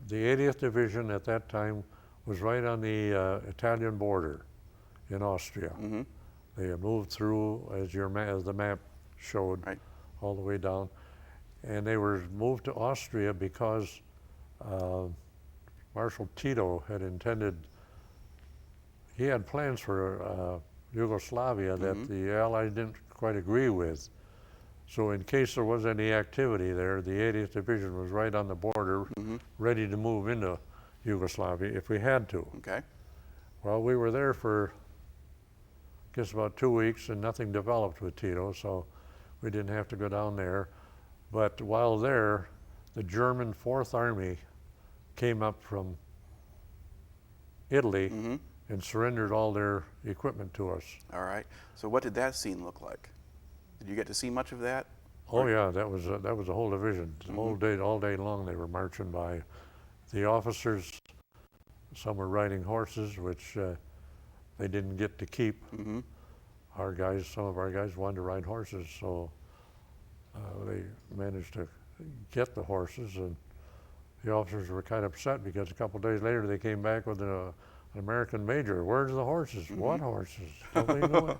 The 80th Division at that time was right on the Italian border in Austria. They had moved through, as the map showed, all the way down. And they were moved to Austria because Marshal Tito had intended, he had plans for Yugoslavia that the Allies didn't quite agree with. So in case there was any activity there, the 80th Division was right on the border, ready to move into Yugoslavia if we had to. Okay. Well, we were there for, I guess, about 2 weeks, and nothing developed with Tito, so we didn't have to go down there. But while there, the German Fourth Army came up from Italy and surrendered all their equipment to us. All right. So what did that scene look like? Did you get to see much of that? Oh yeah, that was a whole division. The whole day, all day long, they were marching by. The officers, some were riding horses, which they didn't get to keep. Our guys, some of our guys wanted to ride horses, so they managed to get the horses, and the officers were kind of upset because a couple of days later they came back with an American major. Where's the horses? What horses? Don't we know it?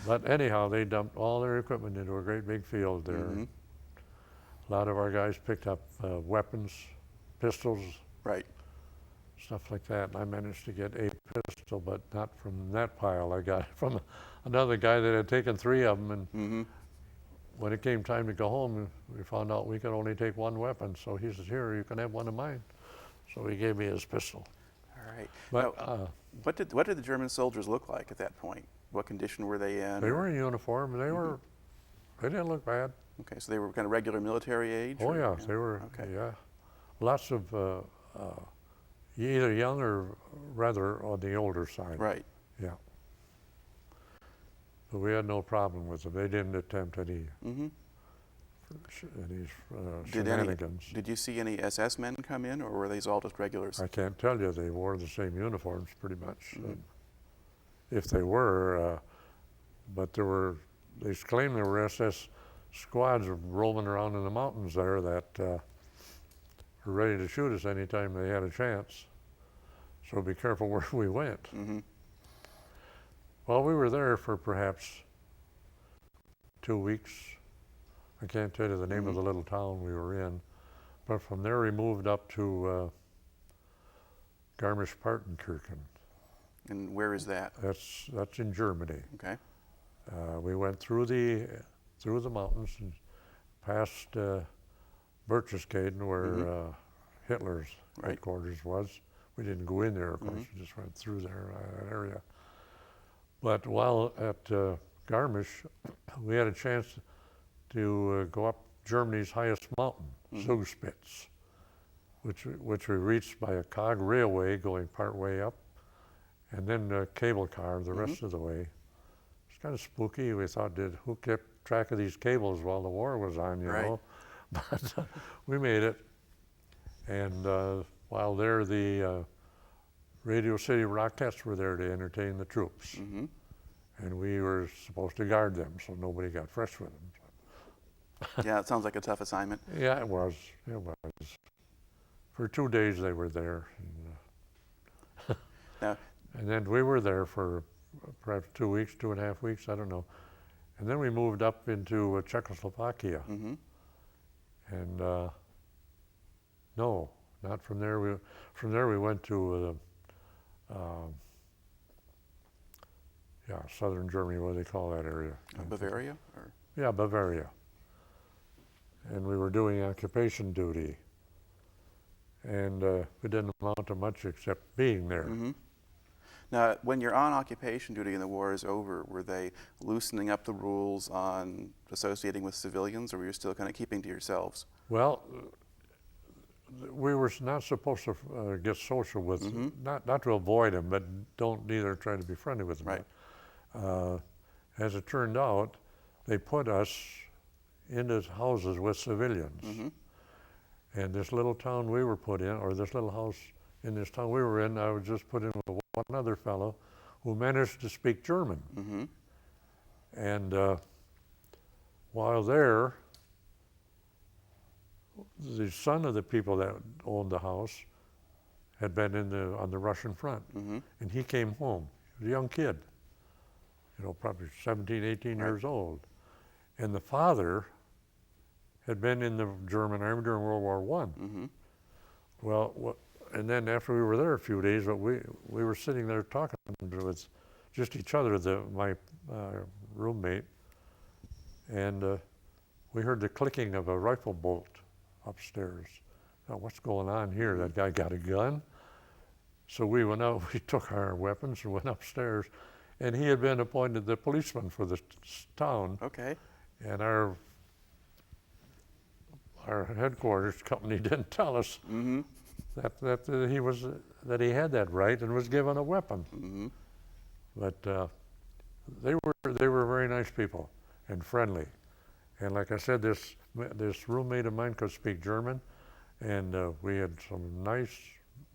But anyhow, they dumped all their equipment into a great big field there. A lot of our guys picked up weapons, pistols, stuff like that. And I managed to get a pistol, but not from that pile. I got it from another guy that had taken 3 of them. And when it came time to go home, we found out we could only take 1 weapon. So he says, "Here, you can have one of mine." So he gave me his pistol. All right. But Now, what did the German soldiers look like at that point? What condition were they in? they were in uniform. They didn't look bad. Okay, so they were kind of regular military age? Oh or- yeah, they were. Okay. Yeah, lots of either young or rather on the older side. Right. Yeah. But we had no problem with them. They didn't attempt any Mm-hmm. shenanigans. Did you see any SS men come in, or were these all just regulars? I can't tell you. They wore the same uniforms pretty much. Mhm. If they were, but they claimed there were SS squads roaming around in the mountains there that were ready to shoot us anytime they had a chance. So be careful where we went. Mm-hmm. Well, we were there for perhaps 2 weeks. I can't tell you the name of the little town we were in, but from there we moved up to Garmisch-Partenkirchen. And where is that? That's in Germany. Okay. We went through the mountains and past Berchtesgaden, where Hitler's Right. headquarters was. We didn't go in there, of course. We just went through there, that area. But while at Garmisch, we had a chance to go up Germany's highest mountain, Zugspitze, which we reached by a cog railway going part way up, and then a cable car the rest of the way. It's kind of spooky. We thought, who kept track of these cables while the war was on, you Right. know? But we made it. And while there, the Radio City Rockettes were there to entertain the troops. Mm-hmm. And we were supposed to guard them so nobody got fresh with them. Yeah, it sounds like a tough assignment. Yeah, it was. It was. For 2 days they were there. Now, And then we were there for perhaps 2 weeks, 2.5 weeks, I don't know. And then we moved up into Czechoslovakia. mm-hmm. And no, not from there. From there we went to southern Germany. What do they call that area? Bavaria? Or? Yeah, Bavaria. And we were doing occupation duty. And we didn't amount to much except being there. Mm-hmm. Now, when you're on occupation duty and the war is over, were they loosening up the rules on associating with civilians, or were you still kind of keeping to yourselves? Well, we were not supposed to get social with, not to avoid them, but don't either try to be friendly with them. Right. As it turned out, they put us into houses with civilians. Mm-hmm. And this little town we were put in, or this little house in this town we were in, I was just put in with one other fellow who managed to speak German. Mm-hmm. And while there, the son of the people that owned the house had been on the Russian front. Mm-hmm. And he came home. He was a young kid, probably 17, 18 years old. And the father had been in the German army during World War I. Mm-hmm. Well, and then after we were there a few days, we were sitting there talking with just each other, my roommate, and we heard the clicking of a rifle bolt upstairs. Now, what's going on here? That guy got a gun? So we went out, we took our weapons and went upstairs, and he had been appointed the policeman for the town. Okay. And our headquarters company didn't tell us Mm-hmm. that he had that right and was given a weapon. Mm-hmm. But they were very nice people and friendly. And like I said, this roommate of mine could speak German, and we had some nice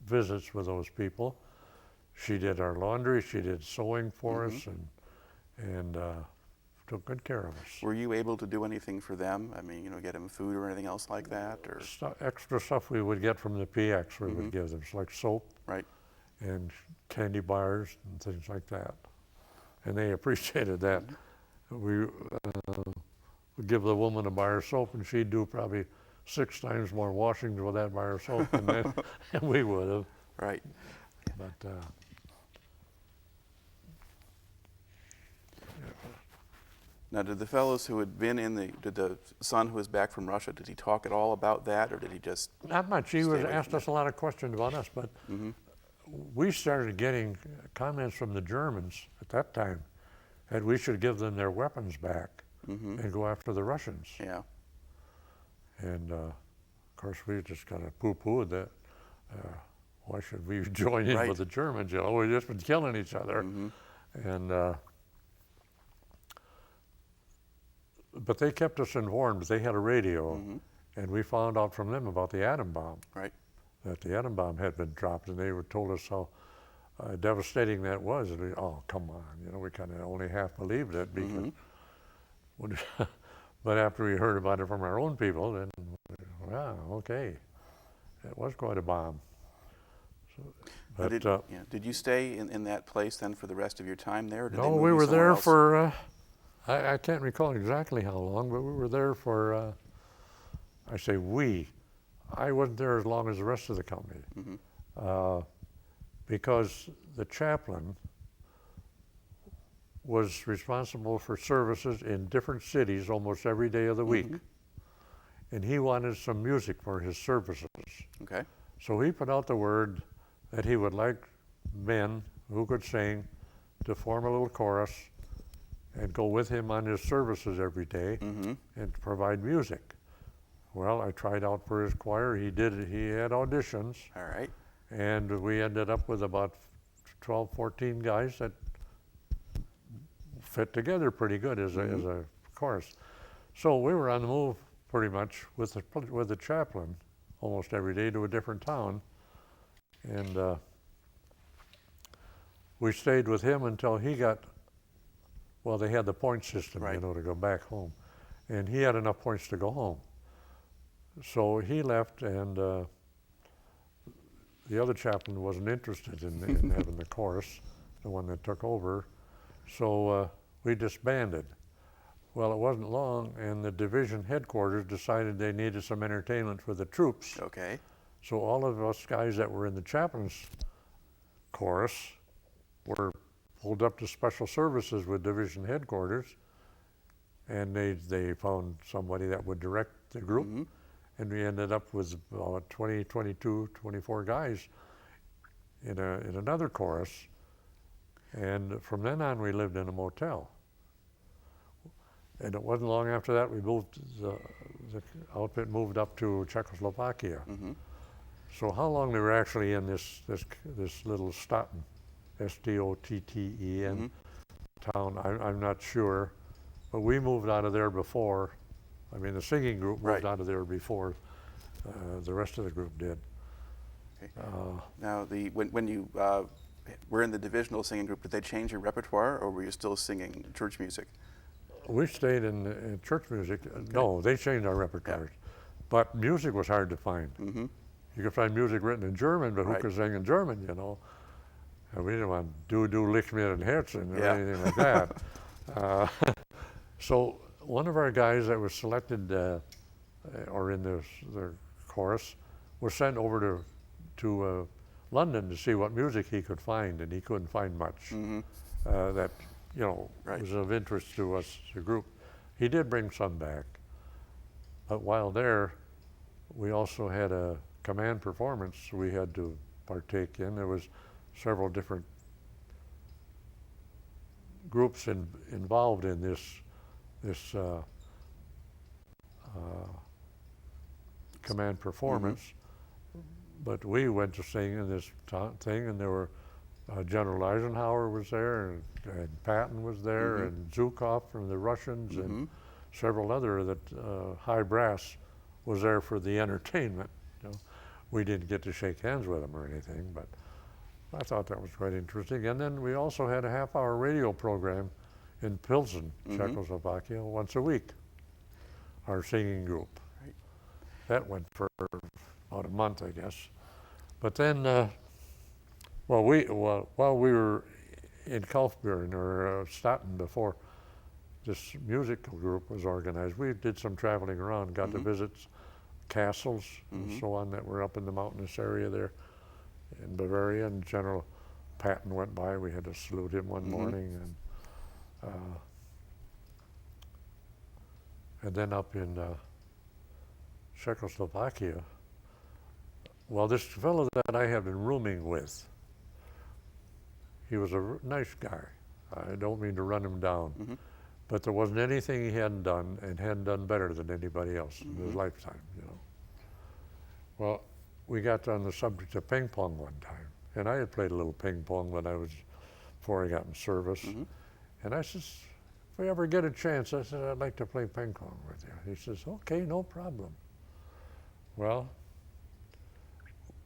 visits with those people. She did our laundry, she did sewing for us, and took good care of us. Were you able to do anything for them? I mean, get them food or anything else like that, or? Extra stuff we would get from the PX we would give them, like soap Right. and candy bars and things like that. And they appreciated that. We would give the woman a bar of soap, and she'd do probably 6 times more washings with that bar of soap than we would have. Right. Now, did the fellows who had been in did the son who was back from Russia, did he talk at all about that, or did he just? Not much. He Stay was away asked from us a lot of questions about us, but we started getting comments from the Germans at that time that we should give them their weapons back and go after the Russians. Yeah. And of course, we just kind of poo-pooed that. Why should we join in with the Germans? You know, we've just been killing each other. And but they kept us informed. They had a radio, and we found out from them about the atom bomb. Right. That the atom bomb had been dropped, and they told us how devastating that was. And we, oh, come on, you know, we kind of only half believed it because. But after we heard about it from our own people, then, wow, okay, it was quite a bomb. So, but did you stay in that place then for the rest of your time there? Or did they no, move we you were somewhere there else? for. I can't recall exactly how long, but we were there for. I say we. I wasn't there as long as the rest of the company, because the chaplain was responsible for services in different cities almost every day of the week. And he wanted some music for his services. Okay. So he put out the word that he would like men who could sing to form a little chorus and go with him on his services every day and provide music. Well, I tried out for his choir. He had auditions. All right. And we ended up with about 12, 14 guys that fit together pretty good as a chorus. So we were on the move pretty much with the chaplain almost every day to a different town. And we stayed with him until he got, well, they had the point system, you know, to go back home. And he had enough points to go home. So he left, and the other chaplain wasn't interested in having the chorus, the one that took over. So we disbanded. Well, it wasn't long, and the division headquarters decided they needed some entertainment for the troops. Okay. So all of us guys that were in the chaplain's chorus were pulled up to special services with division headquarters, and they found somebody that would direct the group. And we ended up with about 20, 22, 24 guys in another chorus. And from then on, we lived in a motel. And it wasn't long after that we moved, the outfit moved up to Czechoslovakia. So how long they were actually in this little Stotten, S-T-O-T-T-E-N town, I'm not sure. But we moved out of there before. I mean, the singing group moved out of there before the rest of the group did. Okay. Now, when you were in the divisional singing group, did they change your repertoire, or were you still singing church music? We stayed in church music. Okay. No, they changed our repertoire. But music was hard to find. You could find music written in German, but who could sing in German, you know? And we didn't want Du licht mir ein Herzen or anything like that. So one of our guys that was selected or in the chorus was sent over to London to see what music he could find, and he couldn't find much that, you know, was of interest to us, the group. He did bring some back, but while there, we also had a command performance we had to partake in. There was several different groups involved in this command performance, but we went to sing in this thing, and there were General Eisenhower was there, and Patton was there, and Zhukov from the Russians, and several other that high brass was there for the entertainment. You know, we didn't get to shake hands with them or anything, but I thought that was quite interesting. And then we also had a half-hour radio program in Pilsen, Czechoslovakia, once a week, our singing group. That went for about a month, I guess. But then, while we were in Kaufbeuren or Stotten before this musical group was organized, we did some traveling around, got to visit castles and so on that were up in the mountainous area there in Bavaria, and General Patton went by. We had to salute him one morning, and And then up in Czechoslovakia, well, this fellow that I had been rooming with, he was a nice guy. I don't mean to run him down, but there wasn't anything he hadn't done, and hadn't done better than anybody else in his lifetime, you know. Well, we got on the subject of ping pong one time, and I had played a little ping pong before I got in service, and I says, if we ever get a chance, I said, I'd like to play ping pong with you. He says, okay, no problem. Well,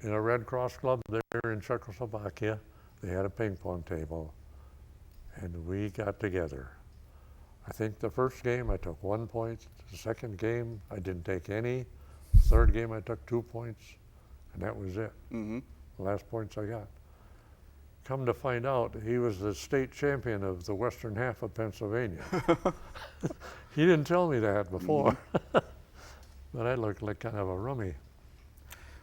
in a Red Cross club there in Czechoslovakia, they had a ping pong table, and we got together. I think the first game I took 1 point, the second game I didn't take any, the third game I took 2 points, and that was it. The last points I got. Come to find out, he was the state champion of the western half of Pennsylvania. He didn't tell me that before, but I looked like kind of a rummy.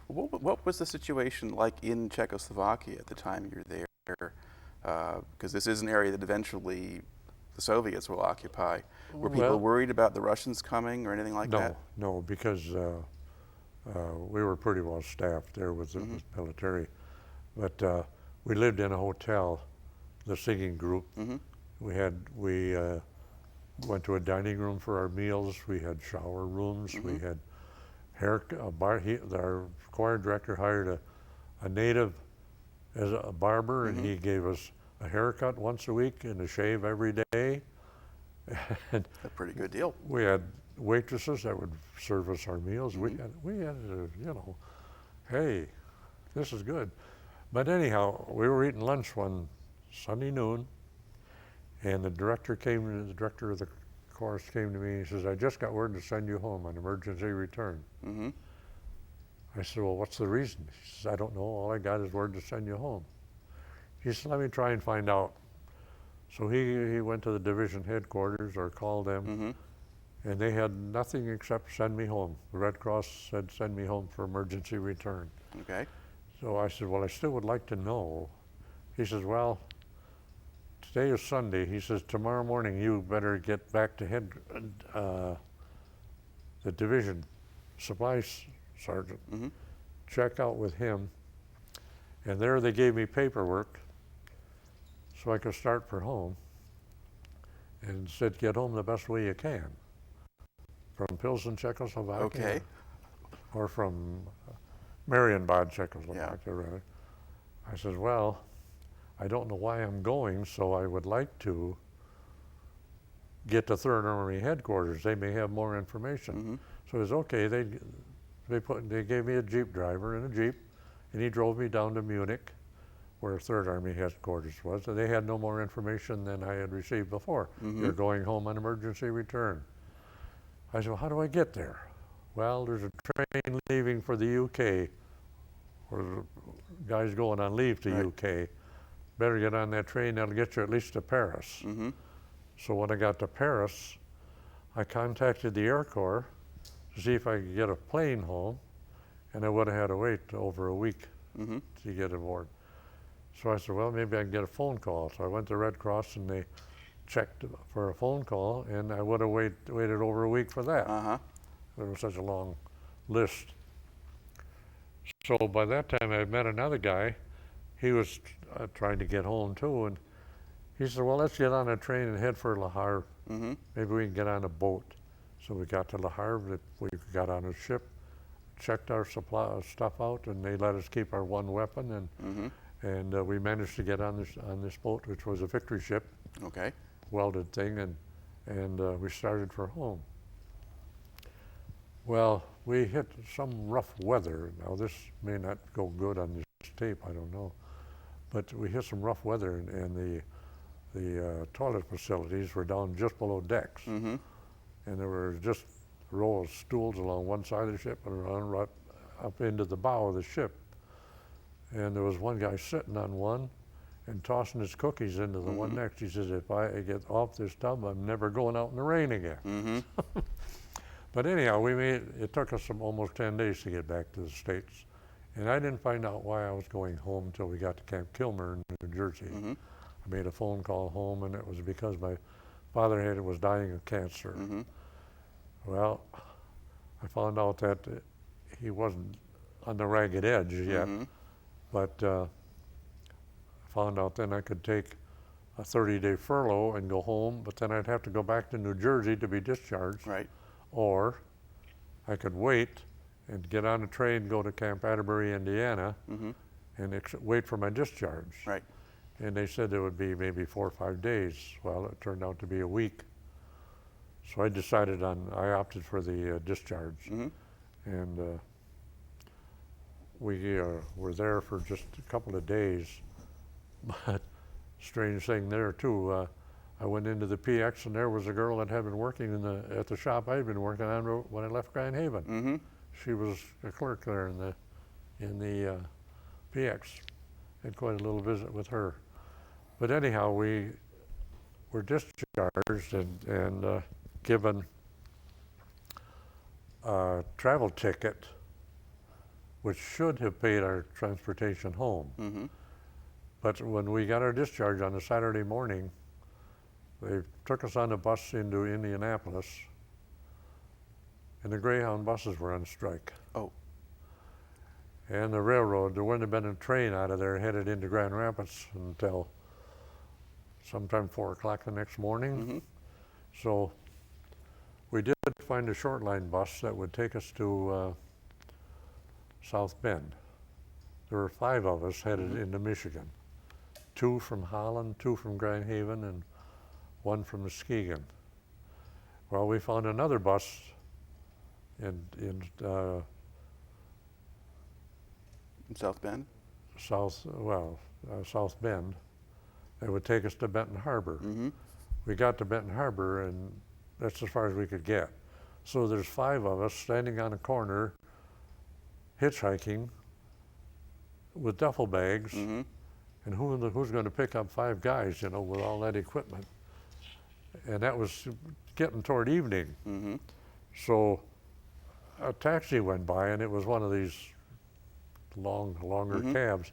What was the situation like in Czechoslovakia at the time you were there? Because this is an area that eventually the Soviets will occupy. Were people worried about the Russians coming or anything like that? No, because we were pretty well staffed there with the military. But we lived in a hotel, the singing group. We went to a dining room for our meals. We had shower rooms. We had our choir director hired a native as a barber, and he gave us a haircut once a week and a shave every day. And a pretty good deal. We had waitresses that would serve us our meals. We had you know, hey, this is good. But anyhow, we were eating lunch one Sunday noon, and the director of the course came to me and he says, I just got word to send you home on emergency return. I said, well, what's the reason? He says, I don't know, all I got is word to send you home. He said, let me try and find out. So he went to the division headquarters or called them, and they had nothing except send me home. The Red Cross said send me home for emergency return. Okay. So I said, well, I still would like to know. He says, well, today is Sunday. He says, tomorrow morning you better get back to the division supply sergeant, check out with him. And there they gave me paperwork so I could start for home, and said, get home the best way you can. From Pilsen, Czechoslovakia. Okay. Or from Marienbad, Czechoslovakia, rather. I said, well, I don't know why I'm going, so I would like to get to 3rd Army headquarters. They may have more information. So it was okay. They gave me a Jeep driver in a Jeep, and he drove me down to Munich, where 3rd Army headquarters was. And they had no more information than I had received before. You're going home on emergency return. I said, well, how do I get there? Well, there's a train leaving for the UK, or the guys going on leave to UK. Better get on that train, that'll get you at least to Paris. So when I got to Paris, I contacted the Air Corps to see if I could get a plane home, and I would have had to wait over a week to get aboard. So I said, well, maybe I can get a phone call. So I went to Red Cross, and they checked for a phone call, and I would have waited over a week for that. There was such a long list. So by that time, I met another guy. He was trying to get home too, and he said, well, let's get on a train and head for Le Havre. Maybe we can get on a boat. So we got to Le Havre, we got on a ship, checked our stuff out, and they let us keep our one weapon, and we managed to get on this boat, which was a victory ship, welded thing, and we started for home. Well, we hit some rough weather. Now this may not go good on this tape, I don't know, but we hit some rough weather, and the toilet facilities were down just below decks, and there were just a row of stools along one side of the ship and right up into the bow of the ship. And there was one guy sitting on one and tossing his cookies into the one next. He says, if I get off this tub, I'm never going out in the rain again. But anyhow, it took us almost 10 days to get back to the States. And I didn't find out why I was going home until we got to Camp Kilmer in New Jersey. I made a phone call home, and it was because my father was dying of cancer. Well, I found out that he wasn't on the ragged edge yet, but found out then I could take a 30-day furlough and go home, but then I'd have to go back to New Jersey to be discharged. Right. Or I could wait and get on a train, go to Camp Atterbury, Indiana, and wait for my discharge. Right. And they said it would be maybe 4 or 5 days. Well, it turned out to be a week. So I opted for the discharge. And we were there for just a couple of days. But strange thing there too, I went into the PX and there was a girl that had been working at the shop I had been working on when I left Grand Haven. She was a clerk there in the PX. Had quite a little visit with her. But anyhow, we were discharged and given a travel ticket, which should have paid our transportation home. But when we got our discharge on a Saturday morning, they took us on a bus into Indianapolis, and the Greyhound buses were on strike. Oh. And the railroad, there wouldn't have been a train out of there headed into Grand Rapids until sometime 4 o'clock the next morning. So we did find a short line bus that would take us to South Bend. There were 5 of us headed into Michigan. 2 from Holland, 2 from Grand Haven, and 1 from Muskegon. Well, we found another bus in South Bend? South Bend. It would take us to Benton Harbor. We got to Benton Harbor, and that's as far as we could get. So there's 5 of us standing on a corner, hitchhiking, with duffel bags, and who's going to pick up 5 guys, you know, with all that equipment? And that was getting toward evening. So a taxi went by, and it was one of these longer cabs.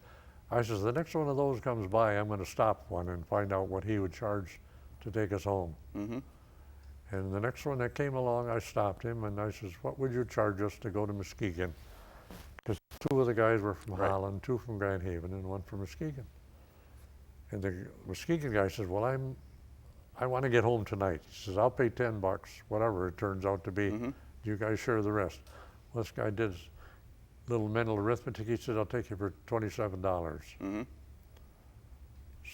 I says, the next one of those comes by, I'm going to stop one and find out what he would charge to take us home. And the next one that came along, I stopped him, and I says, what would you charge us to go to Muskegon? Because 2 of the guys were from Holland, 2 from Grand Haven, and 1 from Muskegon. And the Muskegon guy says, well, I want to get home tonight. He says, I'll pay $10, whatever it turns out to be. You guys share the rest. Well, this guy did a little mental arithmetic. He said, I'll take you for $27.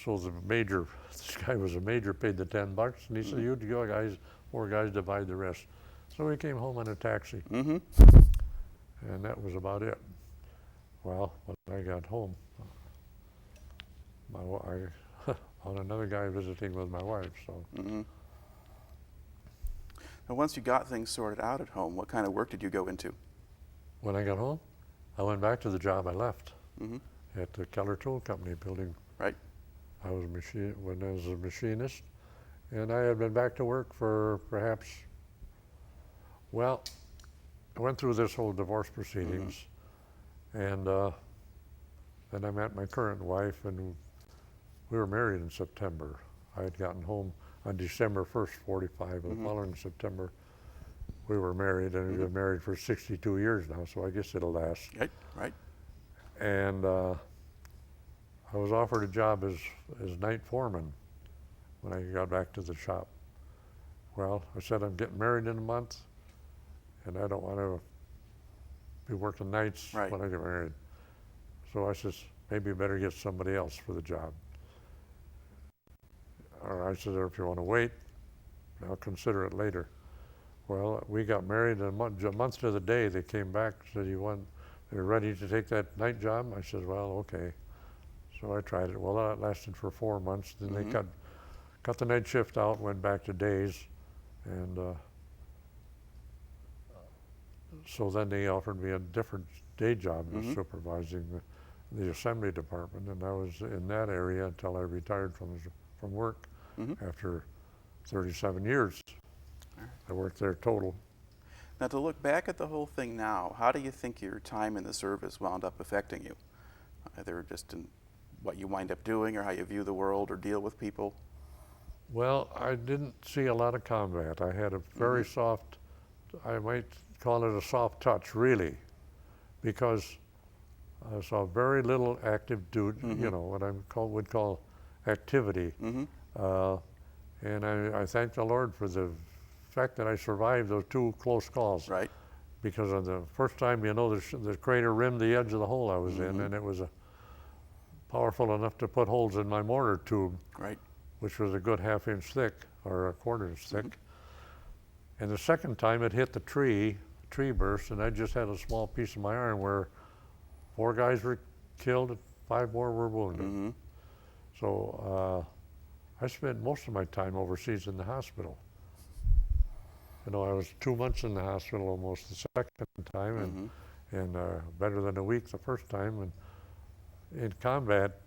So this guy was a major, paid the $10, and he said, you guys, 4 guys, divide the rest. So we came home in a taxi. And that was about it. Well, when I got home, I found another guy visiting with my wife. So. Now, once you got things sorted out at home, what kind of work did you go into? When I got home, I went back to the job I left at the Keller Tool Company building. Right. I was a machinist, and I had been back to work for perhaps, well, I went through this whole divorce proceedings, and then I met my current wife, and we were married in September. I had gotten home on December 1st, 45, and the following September, we were married, and we've been married for 62 years now, so I guess it'll last. Right. And I was offered a job as night foreman when I got back to the shop. Well, I said, I'm getting married in a month, and I don't want to be working nights when I get married. So I says, maybe you better get somebody else for the job. Or I said, if you want to wait, I'll consider it later. Well, we got married, and a month to the day, they came back and said, they're ready to take that night job? I said, well, okay. So I tried it. Well, that lasted for 4 months. Then they cut the night shift out, went back to days, and so then they offered me a different day job, supervising the assembly department, and I was in that area until I retired from work after 37 years. I worked there total. Now, to look back at the whole thing now, how do you think your time in the service wound up affecting you? Either just in what you wind up doing, or how you view the world or deal with people? Well, I didn't see a lot of combat. I had a very soft I might call it a soft touch, really, because I saw very little active duty, you know, what I would call activity. And I thank the Lord for the fact that I survived those 2 close calls. Right. Because on the first time, you know, the crater rimmed the edge of the hole I was in, and it was powerful enough to put holes in my mortar tube, Right. which was a good 1/2 inch thick or a 1/4 inch thick. And the second time it hit the tree burst, and I just had a small piece of my arm where 4 guys were killed, 5 more were wounded. So I spent most of my time overseas in the hospital. You know, I was 2 months in the hospital almost the second time, and better than a week the first time. And in combat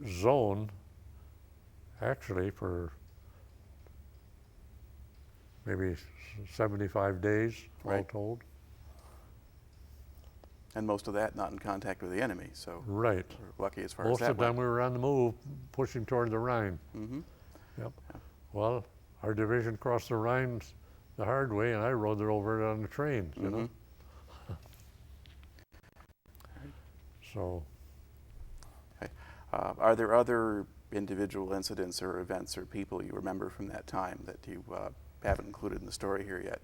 zone, actually, for maybe 75 days, all told. And most of that not in contact with the enemy, so Right. we're lucky as far as Most that of the time went. we were on the move, pushing toward the Rhine. Yep. Well, our division crossed the Rhine the hard way, and I rode there over it on the train, you know. So, Okay. Are there other individual incidents or events or people you remember from that time that you haven't included in the story here yet?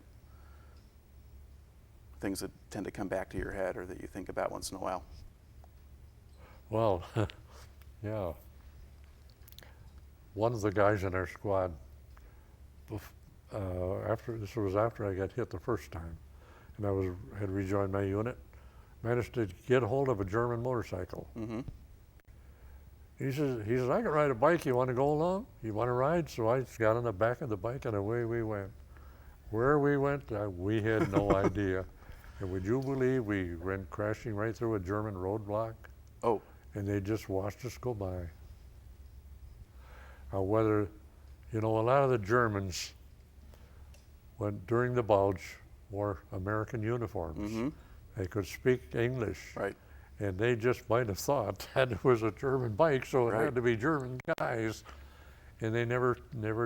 Things that tend to come back to your head or that you think about once in a while? well, yeah. One of the guys in our squad, this was after I got hit the first time, and I had rejoined my unit, managed to get hold of a German motorcycle. He says, I can ride a bike, you want to go along? You want to ride? So I got on the back of the bike and away we went. Where we went, we had no idea. And would you believe we went crashing right through a German roadblock? Oh. And they just watched us go by. Whether, you know, a lot of the Germans, during the Bulge, wore American uniforms. They could speak English. Right. And they just might have thought that it was a German bike, so it had to be German guys. And they never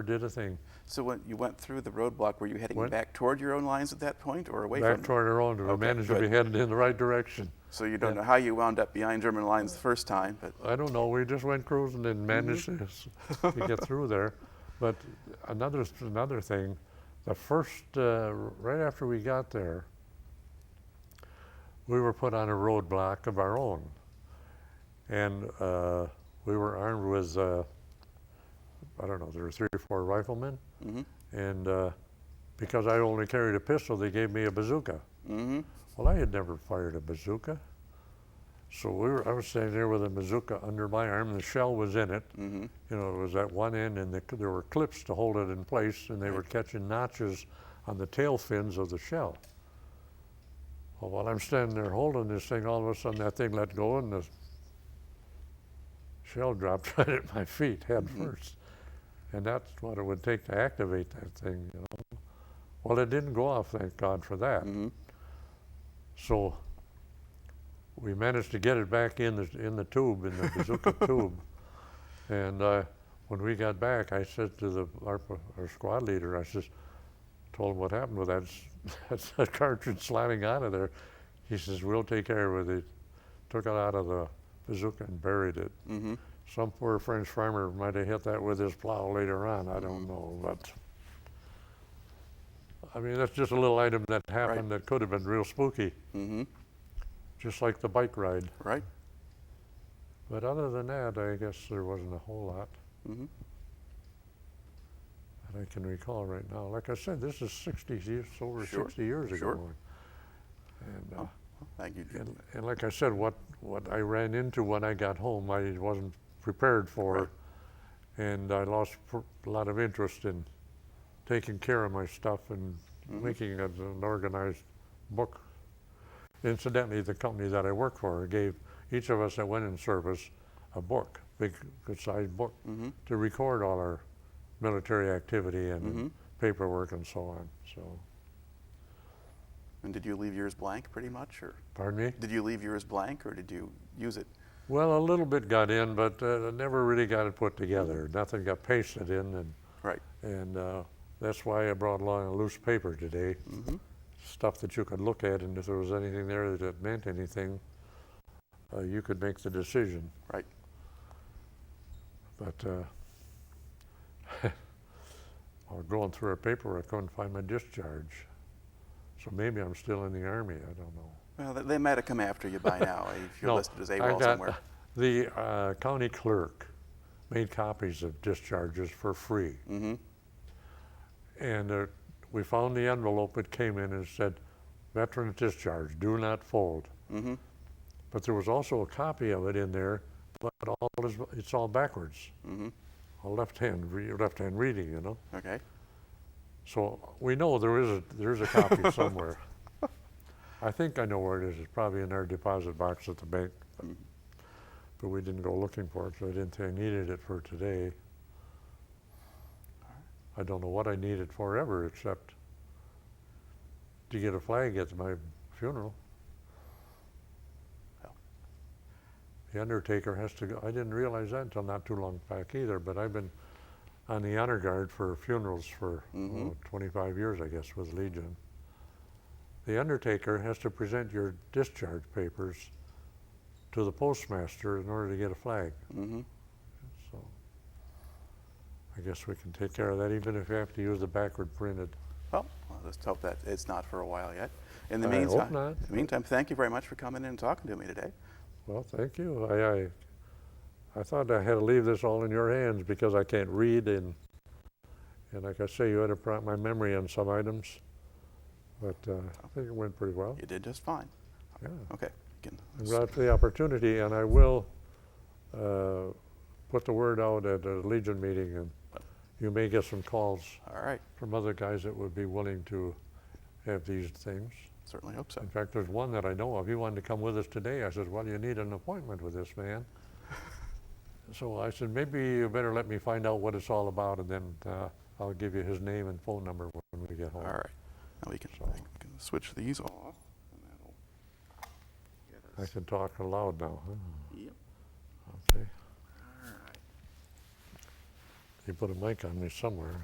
did a thing. So when you went through the roadblock, were you heading back toward your own lines at that point or away from them? Back toward our own. We managed to be headed in the right direction. So you don't know how you wound up behind German lines the first time, but I don't know. We just went cruising and managed to get through there. But another thing, the first, right after we got there, we were put on a roadblock of our own. And we were armed with, I don't know, there were 3 or 4 riflemen. And because I only carried a pistol, they gave me a bazooka. Well, I had never fired a bazooka. So I was standing there with a bazooka under my arm, and the shell was in it. You know, it was at one end, and there were clips to hold it in place, and they were catching notches on the tail fins of the shell. Well, while I'm standing there holding this thing, all of a sudden that thing let go, and the shell dropped right at my feet, head first. And that's what it would take to activate that thing, you know. Well, it didn't go off, thank God for that. So we managed to get it back in the tube, in the bazooka tube. And when we got back, I said to our squad leader, told him what happened with that. That's a cartridge slamming out of there. He says, we'll take care of it. They took it out of the bazooka and buried it. Some poor French farmer might have hit that with his plow later on. I don't know, but I mean, that's just a little item that happened that could have been real spooky. Just like the bike ride. Right. But other than that, I guess there wasn't a whole lot that I can recall right now. Like I said, this is 60 years, over 60 years ago. And, thank you. And like I said, what I ran into when I got home, I wasn't prepared for, and I lost a lot of interest in taking care of my stuff and making it an organized book. Incidentally, the company that I work for gave each of us that went in service a book, big, good-sized book, to record all our military activity and paperwork and so on. So. And did you leave yours blank, pretty much, or? Pardon me? Did you leave yours blank, or did you use it? Well, a little bit got in, but never really got it put together. Nothing got pasted in, and that's why I brought along a loose paper today, stuff that you could look at, and if there was anything there that meant anything, you could make the decision. Right. But while going through our paper, I couldn't find my discharge. So maybe I'm still in the Army, I don't know. Well, they might have come after you by now if you're No, listed as I AWOL got somewhere. the county clerk made copies of discharges for free. Mm-hmm. And we found the envelope, it came in and it said, "Veteran discharge, do not fold." Mm-hmm. But there was also a copy of it in there, but it's all backwards. Mm-hmm. All left-hand reading, you know. Okay. So we know there is a copy somewhere. I think I know where it is. It's probably in our deposit box at the bank. But we didn't go looking for it, so I didn't think I needed it for today. I don't know what I need it for ever, except to get a flag at my funeral. Well. The undertaker has to go. I didn't realize that until not too long back either, but I've been on the honor guard for funerals for 25 years, I guess, with Legion. The undertaker has to present your discharge papers to the postmaster in order to get a flag. Mm-hmm. So I guess we can take care of that, even if you have to use the backward printed. Well, let's hope that it's not for a while yet. In the I meantime, hope not. In the meantime, thank you very much for coming in and talking to me today. Well, thank you. I thought I had to leave this all in your hands because I can't read, and like I say, you had to prompt my memory on some items, but I think it went pretty well. You did just fine. Yeah. Okay. I'm glad for the opportunity, and I will put the word out at a Legion meeting, and you may get some calls All right. from other guys that would be willing to have these things. Certainly hope so. In fact, there's one that I know of. He wanted to come with us today. I said, "Well, you need an appointment with this man." So I said, "Maybe you better let me find out what it's all about, and then I'll give you his name and phone number when we get home." All right. Now we can switch these off. And that'll get I us. can talk aloud now. Huh? Yep. Okay. All right. You put a mic on me somewhere.